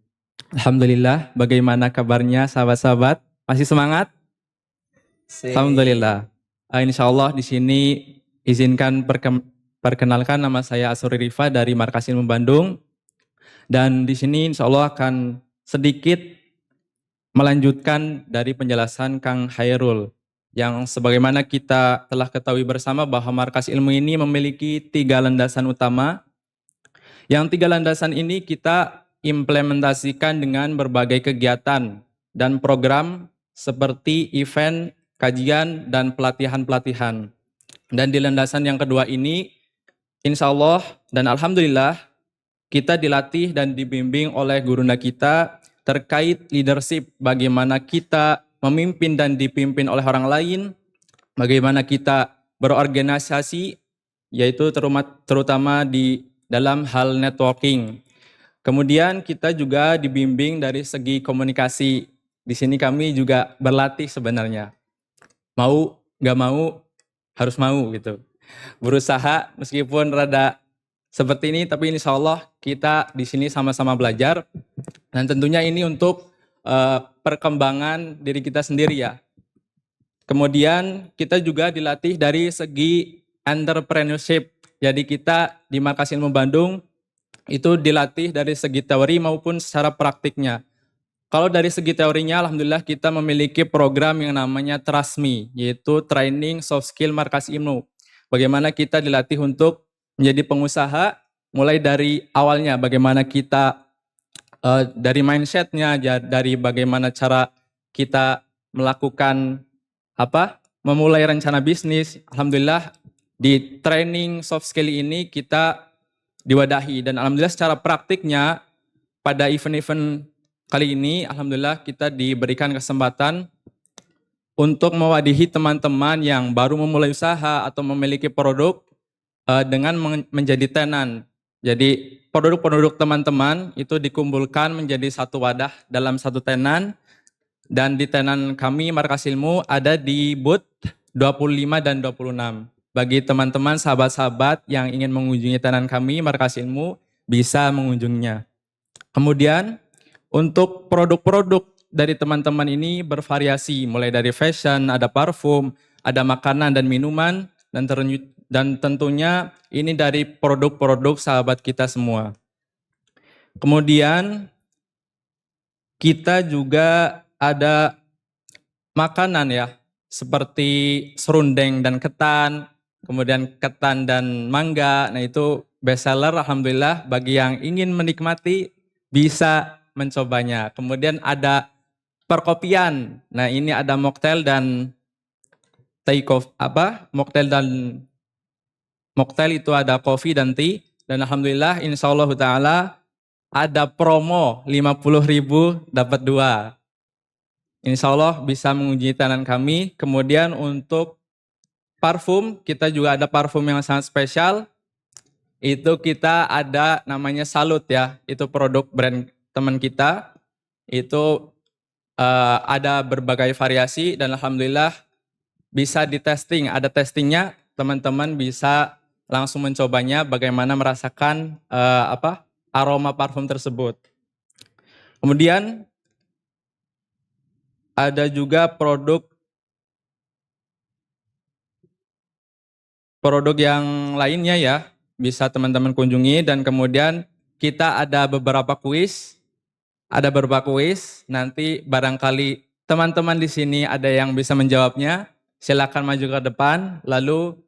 Alhamdulillah, bagaimana kabarnya sahabat-sahabat? Masih semangat? Alhamdulillah. Insyaallah di sini izinkan perkenalkan, nama saya Asuri Rifa dari Markas Ilmu Bandung. Dan di sini insyaallah akan sedikit melanjutkan dari penjelasan Kang Hairul, yang sebagaimana kita telah ketahui bersama bahwa Markas Ilmu ini memiliki 3 landasan utama. Yang 3 landasan ini kita implementasikan dengan berbagai kegiatan dan program seperti event, kajian, dan pelatihan-pelatihan. Dan di landasan yang kedua ini, insya Allah dan alhamdulillah, kita dilatih dan dibimbing oleh gurunda kita terkait leadership, bagaimana kita memimpin dan dipimpin oleh orang lain, bagaimana kita berorganisasi, yaitu terutama di dalam hal networking. Kemudian kita juga dibimbing dari segi komunikasi. Di sini kami juga berlatih sebenarnya. Mau, gak mau, harus mau gitu. Berusaha meskipun rada seperti ini, tapi insya Allah kita di sini sama-sama belajar. Dan tentunya ini untuk perkembangan diri kita sendiri ya. Kemudian kita juga dilatih dari segi entrepreneurship. Jadi kita di Markas Ilmu Bandung itu dilatih dari segi teori maupun secara praktiknya. Kalau dari segi teorinya, alhamdulillah kita memiliki program yang namanya Trustme, yaitu Training Soft Skill Markas Ilmu. Bagaimana kita dilatih untuk menjadi pengusaha, mulai dari awalnya bagaimana kita dari mindsetnya, dari bagaimana cara kita melakukan memulai rencana bisnis. Alhamdulillah di training soft skill ini kita diwadahi, dan alhamdulillah secara praktiknya pada event-event kali ini alhamdulillah kita diberikan kesempatan untuk mewadihi teman-teman yang baru memulai usaha atau memiliki produk dengan menjadi tenan. Jadi produk-produk teman-teman itu dikumpulkan menjadi satu wadah dalam satu tenan, dan di tenan kami Markas Ilmu ada di booth 25 dan 26. Bagi teman-teman sahabat-sahabat yang ingin mengunjungi tenan kami Markas Ilmu bisa mengunjunginya. Kemudian untuk produk-produk dari teman-teman ini bervariasi, mulai dari fashion, ada parfum, ada makanan dan minuman, dan tentunya ini dari produk-produk sahabat kita semua. Kemudian kita juga ada makanan ya, seperti serundeng dan ketan, kemudian ketan dan mangga. Nah itu best seller alhamdulillah, bagi yang ingin menikmati bisa mencobanya. Kemudian ada perkopian. Nah ini ada mocktail dan mocktail itu ada kopi dan tea, dan alhamdulillah insyaallah taala ada promo 50.000 dapat 2. Insyaallah bisa mengunjungi tenan kami. Kemudian untuk parfum, kita juga ada parfum yang sangat spesial. Itu kita ada namanya Salut ya, itu produk brand teman kita. Itu ada berbagai variasi dan alhamdulillah bisa di testing, ada testingnya, teman-teman bisa langsung mencobanya bagaimana merasakan aroma parfum tersebut. Kemudian ada juga produk yang lainnya ya, bisa teman-teman kunjungi. Dan kemudian kita ada beberapa kuis. Nanti barangkali teman-teman di sini ada yang bisa menjawabnya, silakan maju ke depan, lalu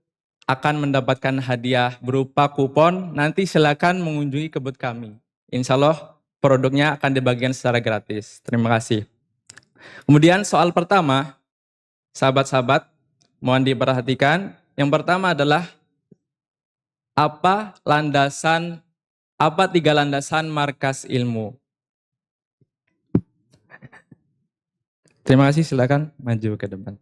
akan mendapatkan hadiah berupa kupon. Nanti silakan mengunjungi ke booth kami. Insya Allah produknya akan dibagikan secara gratis. Terima kasih. Kemudian soal pertama, sahabat-sahabat, mohon diperhatikan. Yang pertama adalah apa 3 landasan Markas Ilmu? Terima kasih, silakan maju ke depan.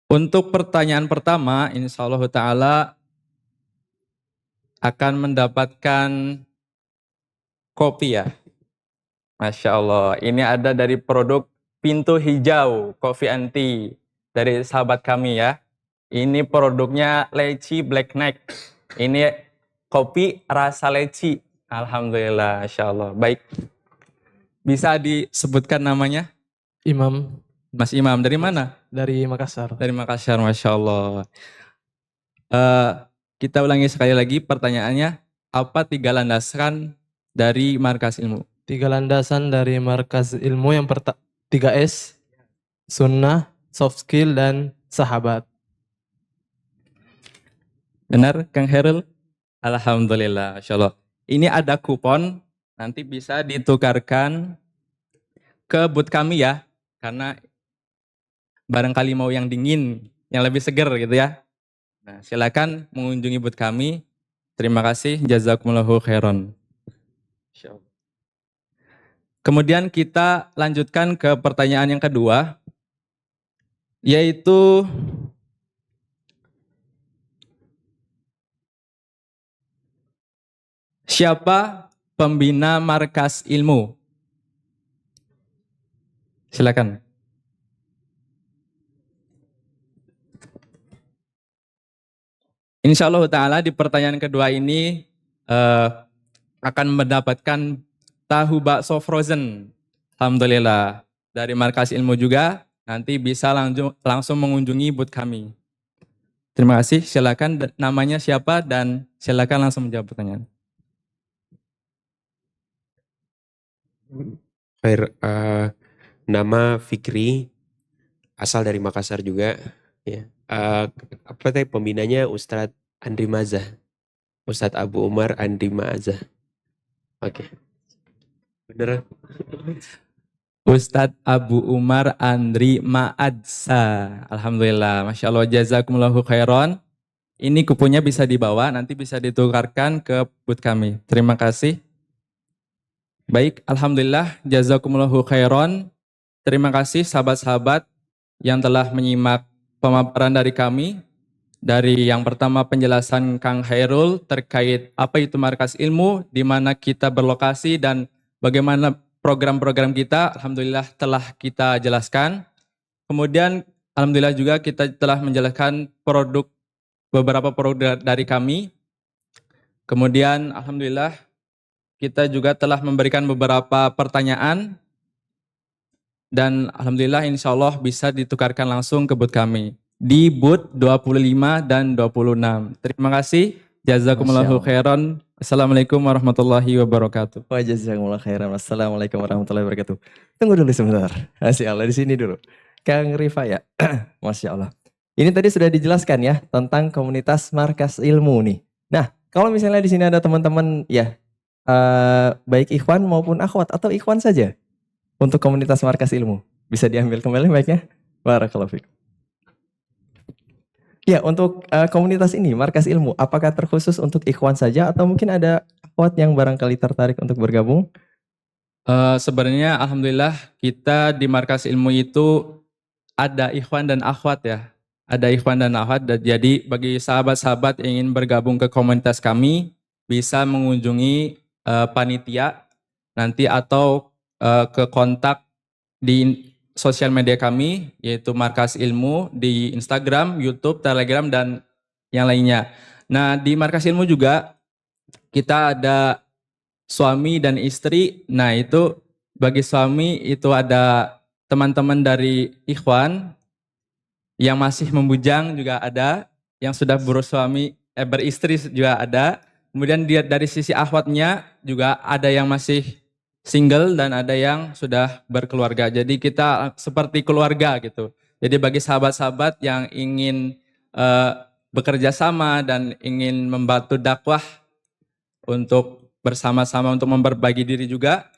Untuk pertanyaan pertama, insyaallah ta'ala akan mendapatkan kopi ya. Masya Allah, ini ada dari produk Pintu Hijau, Coffee and Tea, dari sahabat kami ya. Ini produknya leci black neck. Ini kopi rasa leci. Alhamdulillah, Masya Allah. Baik, bisa disebutkan namanya? Imam. Mas Imam, dari mana? Dari Makassar. Dari Makassar, Masya Allah. Kita ulangi sekali lagi pertanyaannya. Apa 3 landasan dari Markas Ilmu? 3 landasan dari Markas Ilmu, yang 3S, sunnah, soft skill, dan sahabat. Benar, Kang Herul? Alhamdulillah, Masya Allah. Ini ada kupon, nanti bisa ditukarkan ke booth kami ya, karena barangkali mau yang dingin, yang lebih seger gitu ya. Nah, silakan mengunjungi booth kami. Terima kasih, jazakumullahu khairan. Kemudian kita lanjutkan ke pertanyaan yang kedua, yaitu siapa pembina Markas Ilmu? Silakan. Insya Allah ta'ala di pertanyaan kedua ini akan mendapatkan tahu bakso frozen. Alhamdulillah. Dari Markas Ilmu juga, nanti bisa langsung mengunjungi booth kami. Terima kasih, silakan namanya siapa dan silakan langsung menjawab pertanyaan. Baik, nama Fikri, asal dari Makassar juga. Ya. Apa tadi pembinanya Ustadz Andri Mazah, Ustadz Abu Umar Andri Mazah. Oke, beneran? Ustadz Abu Umar Andri Ma'adsa. Alhamdulillah, Masya Allah, jazakumullahu khairan. ini kupunya bisa dibawa, nanti bisa ditukarkan ke booth kami. Terima kasih. Baik, alhamdulillah, jazakumullahu khairan. Terima kasih sahabat-sahabat yang telah menyimak pemaparan dari kami. Dari yang pertama penjelasan Kang Hairul terkait apa itu markas ilmu, di mana kita berlokasi dan bagaimana program-program kita, alhamdulillah telah kita jelaskan. Kemudian alhamdulillah juga kita telah menjelaskan beberapa produk dari kami. Kemudian alhamdulillah kita juga telah memberikan beberapa pertanyaan dan alhamdulillah insya Allah bisa ditukarkan langsung ke booth kami di booth 25 dan 26. Terima kasih. Jazakumullahu khairan. Assalamualaikum warahmatullahi wabarakatuh. Wa jazakumullahu khairan. Wassalamualaikum warahmatullahi wabarakatuh. Tunggu dulu sebentar. Masya Allah, di sini dulu. Kang Rifa ya. Masya Allah. Ini tadi sudah dijelaskan ya tentang komunitas markas ilmu nih. Nah, kalau misalnya di sini ada teman-teman ya baik ikhwan maupun akhwat atau ikhwan saja untuk komunitas markas ilmu, bisa diambil kembali mic-nya. Barakallahu fikum. Ya, untuk komunitas ini markas ilmu, apakah terkhusus untuk ikhwan saja atau mungkin ada akhwat yang barangkali tertarik untuk bergabung? Sebenarnya alhamdulillah kita di markas ilmu itu ada ikhwan dan akhwat ya. Ada ikhwan dan akhwat. Jadi bagi sahabat-sahabat yang ingin bergabung ke komunitas kami bisa mengunjungi panitia nanti atau ke kontak di sosial media kami yaitu Markas Ilmu di Instagram, YouTube, Telegram dan yang lainnya. Nah, di Markas Ilmu juga kita ada suami dan istri. Nah, itu bagi suami itu ada teman-teman dari ikhwan yang masih membujang juga ada, yang sudah beristri juga ada. Kemudian dari sisi akhwatnya juga ada yang masih single dan ada yang sudah berkeluarga. Jadi kita seperti keluarga gitu. Jadi bagi sahabat-sahabat yang ingin bekerja sama dan ingin membantu dakwah untuk bersama-sama untuk memperbagi diri juga,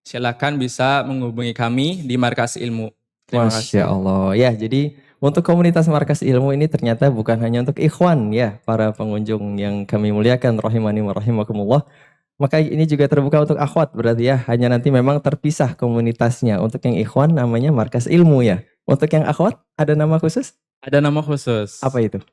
silakan bisa menghubungi kami di Markas Ilmu. Terima kasih. Masya Allah. Ya, jadi untuk komunitas Markas Ilmu ini ternyata bukan hanya untuk ikhwan ya, para pengunjung yang kami muliakan rahimani wa rahimakumullah. Maka ini juga terbuka untuk akhwat berarti ya, hanya nanti memang terpisah komunitasnya. Untuk yang ikhwan namanya Markas Ilmu ya. Untuk yang akhwat ada nama khusus? Ada nama khusus. Apa itu?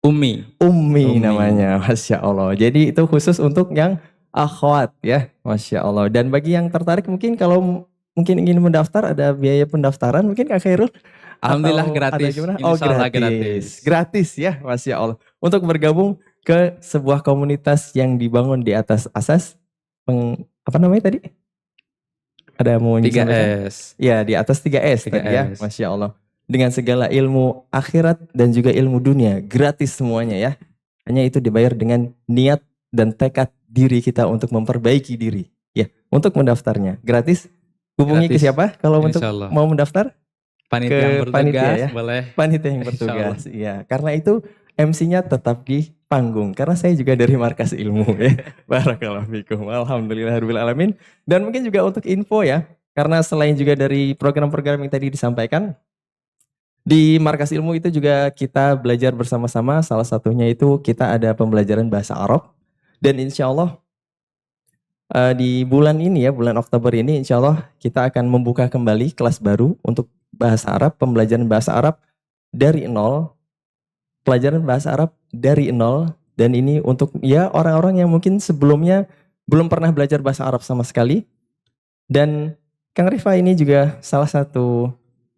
Ummi. Ummi namanya, Masya Allah. Jadi itu khusus untuk yang akhwat ya, Masya Allah. Dan bagi yang tertarik mungkin kalau mungkin ingin mendaftar ada biaya pendaftaran mungkin Kak Khairul? Alhamdulillah Atau gratis. ada gimana? Insya Oh Allah gratis. Gratis ya, Masya Allah. Untuk bergabung ke sebuah komunitas yang dibangun di atas asas apa namanya tadi? Ada mau 3S. Ya, di atas 3S tadi ya, 3S. Masya Allah. Dengan segala ilmu akhirat dan juga ilmu dunia, gratis semuanya ya. Hanya itu dibayar dengan niat dan tekad diri kita untuk memperbaiki diri. Ya, untuk mendaftarnya gratis. Hubungi ke Gratis. siapa kalau untuk Insya Allah. mau mendaftar? Panitia Ke yang bertugas panitia ya. boleh. Panitia yang Insya bertugas. Iya, karena itu MC-nya tetap di panggung. Karena saya juga dari Markas Ilmu ya. Barakallahu fikum. Alhamdulillahirabbil alamin. Dan mungkin juga untuk info ya, karena selain juga dari program-program yang tadi disampaikan, di Markas Ilmu itu juga kita belajar bersama-sama. Salah satunya itu kita ada pembelajaran bahasa Arab. Dan insya Allah di bulan ini ya, bulan Oktober ini insya Allah kita akan membuka kembali kelas baru untuk bahasa Arab, pembelajaran bahasa Arab dari nol. Pelajaran bahasa Arab dari nol. Dan ini untuk ya orang-orang yang mungkin sebelumnya belum pernah belajar bahasa Arab sama sekali. Dan Kang Rifa ini juga salah satu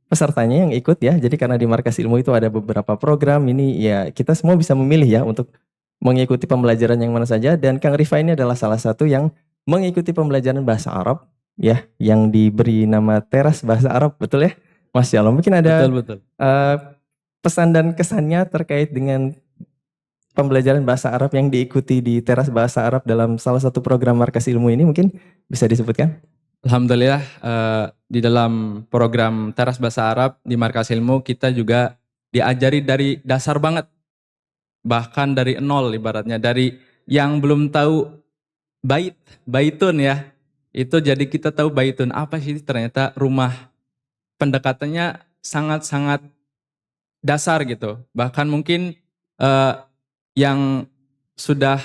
pesertanya yang ikut ya. Jadi karena di Markas Ilmu itu ada beberapa program, ini ya kita semua bisa memilih ya untuk mengikuti pembelajaran yang mana saja. Dan Kang Rifa ini adalah salah satu yang mengikuti pembelajaran bahasa Arab ya, yang diberi nama Teras Bahasa Arab, betul ya? Masya Allah. Mungkin ada Betul. pesan dan kesannya terkait dengan pembelajaran bahasa Arab yang diikuti di Teras Bahasa Arab dalam salah satu program Markas Ilmu ini, mungkin bisa disebutkan? Alhamdulillah di dalam program Teras Bahasa Arab di Markas Ilmu kita juga diajari dari dasar banget. Bahkan dari nol ibaratnya. Dari yang belum tahu baitun ya. Itu jadi kita tahu baitun apa sih, ternyata rumah. Pendekatannya sangat-sangat dasar gitu. Bahkan mungkin yang sudah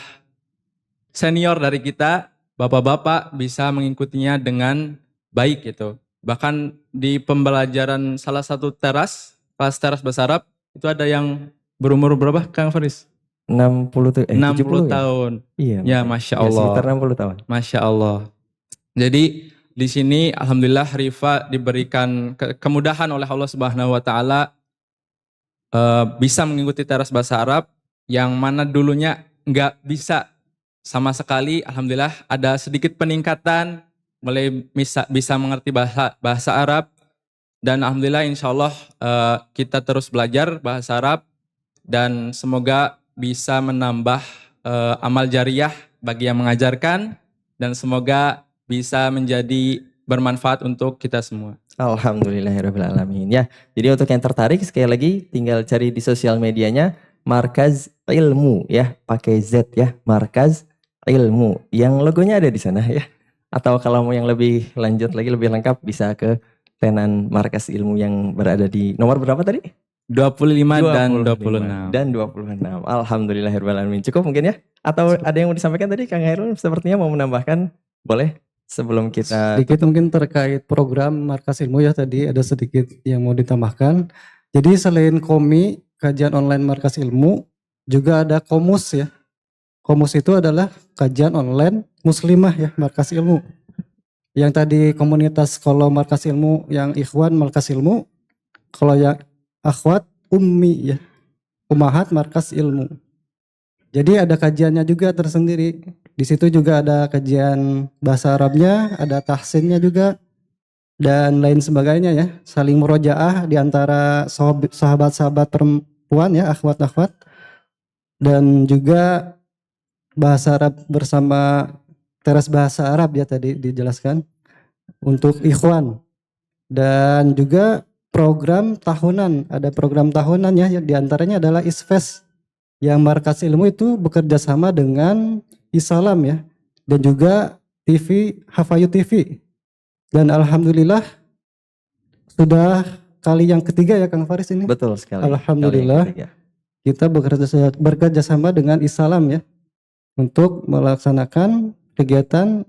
senior dari kita, bapak-bapak bisa mengikutinya dengan baik gitu. Bahkan di pembelajaran salah satu kelas teras bahasa Arab, itu ada yang berumur berapa Kang Faris? 60 60 70 ya? tahun. Iya. Ya, makanya. Masya Ya, Allah. sekitar 60 tahun. Masya Allah. Jadi di sini alhamdulillah Rifa diberikan kemudahan oleh Allah Subhanahu wa taala bisa mengikuti teras bahasa Arab yang mana dulunya nggak bisa sama sekali. Alhamdulillah ada sedikit peningkatan, mulai bisa mengerti bahasa Arab, dan alhamdulillah insya Allah kita terus belajar bahasa Arab dan semoga bisa menambah amal jariah bagi yang mengajarkan, dan semoga bisa menjadi bermanfaat untuk kita semua. Alhamdulillahirrahmanirrahim. Ya, jadi untuk yang tertarik sekali lagi tinggal cari di sosial medianya Markaz Ilmu ya, pakai Z ya, Markaz Ilmu. Yang logonya ada di sana ya. Atau kalau mau yang lebih lanjut lagi, lebih lengkap bisa ke tenan Markaz Ilmu yang berada di nomor berapa tadi? 25 dan 26. Dan 26. Alhamdulillahirrahmanirrahim. Cukup mungkin ya? Atau ada yang mau disampaikan tadi Kang Hairul sepertinya mau menambahkan? Boleh? Sebelum kita Sedikit mungkin terkait program Markas Ilmu ya, tadi ada sedikit yang mau ditambahkan. Jadi selain komi, kajian online Markas Ilmu, juga ada komus ya. Komus itu adalah kajian online muslimah ya, Markas Ilmu. Yang tadi komunitas, kalau Markas Ilmu yang ikhwan Markas Ilmu, kalau yang akhwat ummi ya, umahat Markas Ilmu. Jadi ada kajiannya juga tersendiri. Di situ juga ada kajian bahasa Arabnya, ada tahsinnya juga, dan lain sebagainya ya. Saling murojaah di antara sahabat-sahabat perempuan ya, akhwat-akhwat. Dan juga bahasa Arab bersama teras bahasa Arab ya, tadi dijelaskan untuk ikhwan. Dan juga program tahunan, ada program tahunan ya, di antaranya adalah ISFES yang Markas Ilmu itu bekerja sama dengan Isalam ya, dan juga TV Hafayu TV. Dan alhamdulillah sudah kali yang ketiga ya Kang Faris ini. Betul sekali. Alhamdulillah kita bekerja sama dengan Isalam ya untuk melaksanakan kegiatan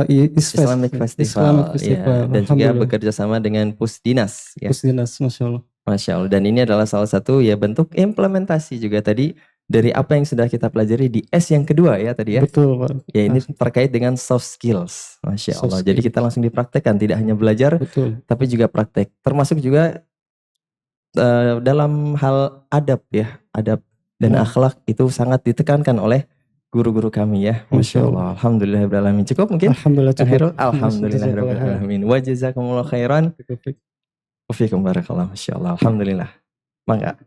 Islamic Festival, ya, dan juga bekerja sama dengan Pusdinas ya. Pusdinas, Masya Allah. Masya Allah. Dan ini adalah salah satu ya bentuk implementasi juga tadi dari apa yang sudah kita pelajari di S yang kedua ya tadi ya. Betul Pak. Ya ini terkait dengan soft skills. Masya Allah. Jadi kita langsung dipraktekkan, tidak hanya belajar, betul, tapi juga praktek. Termasuk juga dalam hal adab ya, adab dan akhlak itu sangat ditekankan oleh guru-guru kami ya. Masya Allah. Alhamdulillahirrahmanirrahim. Cukup mungkin? Alhamdulillah cukup. Alhamdulillahirrahmanirrahim. Wa jazakumullah khairan. Wafikum barakallah. Masya Allah. Alhamdulillah. Mangga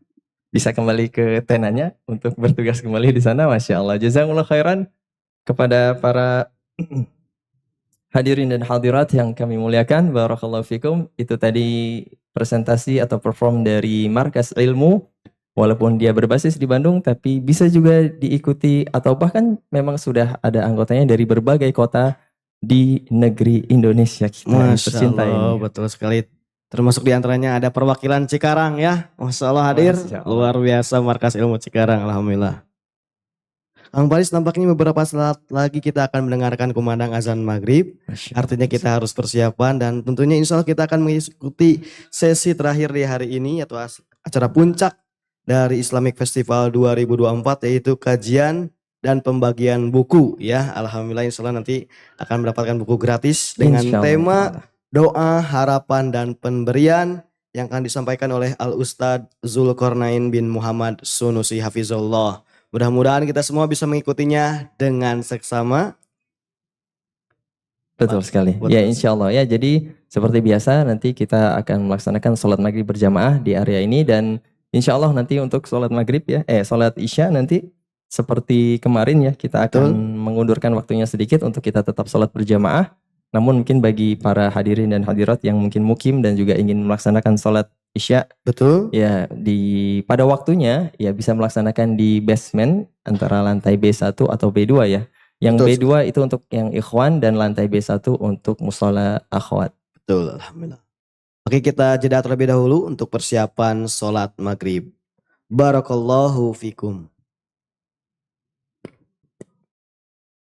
bisa kembali ke tenanya untuk bertugas kembali di sana. Masya Allah. Jazakumullah khairan kepada para hadirin dan hadirat yang kami muliakan. Barakallahu fikum. Itu tadi presentasi atau perform dari Markas Ilmu. Walaupun dia berbasis di Bandung, tapi bisa juga diikuti atau bahkan memang sudah ada anggotanya dari berbagai kota di negeri Indonesia kita. Masya Allah, betul sekali. Termasuk diantaranya ada perwakilan Cikarang ya. Masya Allah hadir. Masya Allah. Luar biasa Markas Ilmu Cikarang. Alhamdulillah. Kang Faris, nampaknya beberapa saat lagi kita akan mendengarkan kumandang azan maghrib. Artinya kita harus persiapan dan tentunya insya Allah kita akan mengikuti sesi terakhir di hari ini yaitu acara puncak dari Islamic Festival 2024 yaitu kajian dan pembagian buku ya. Alhamdulillah insya Allah nanti akan mendapatkan buku gratis dengan tema doa, harapan, dan pemberian yang akan disampaikan oleh Al-Ustadz Zulkarnain bin Muhammad Sunusi Hafizullah. Mudah-mudahan kita semua bisa mengikutinya dengan seksama. Betul sekali. Ya insya Allah ya. Jadi seperti biasa nanti kita akan melaksanakan sholat maghrib berjamaah di area ini dan insya Allah nanti untuk sholat maghrib ya, sholat isya nanti seperti kemarin ya kita akan mengundurkan waktunya sedikit untuk kita tetap sholat berjamaah. Namun mungkin bagi para hadirin dan hadirat yang mungkin mukim dan juga ingin melaksanakan sholat isya, betul ya pada waktunya ya bisa melaksanakan di basement antara lantai B1 atau B2 ya. Yang Betul. B2 itu untuk yang ikhwan dan lantai B1 untuk mushola akhwat. Betul, alhamdulillah. Oke, kita jeda terlebih dahulu untuk persiapan sholat maghrib. Barakallahu fikum.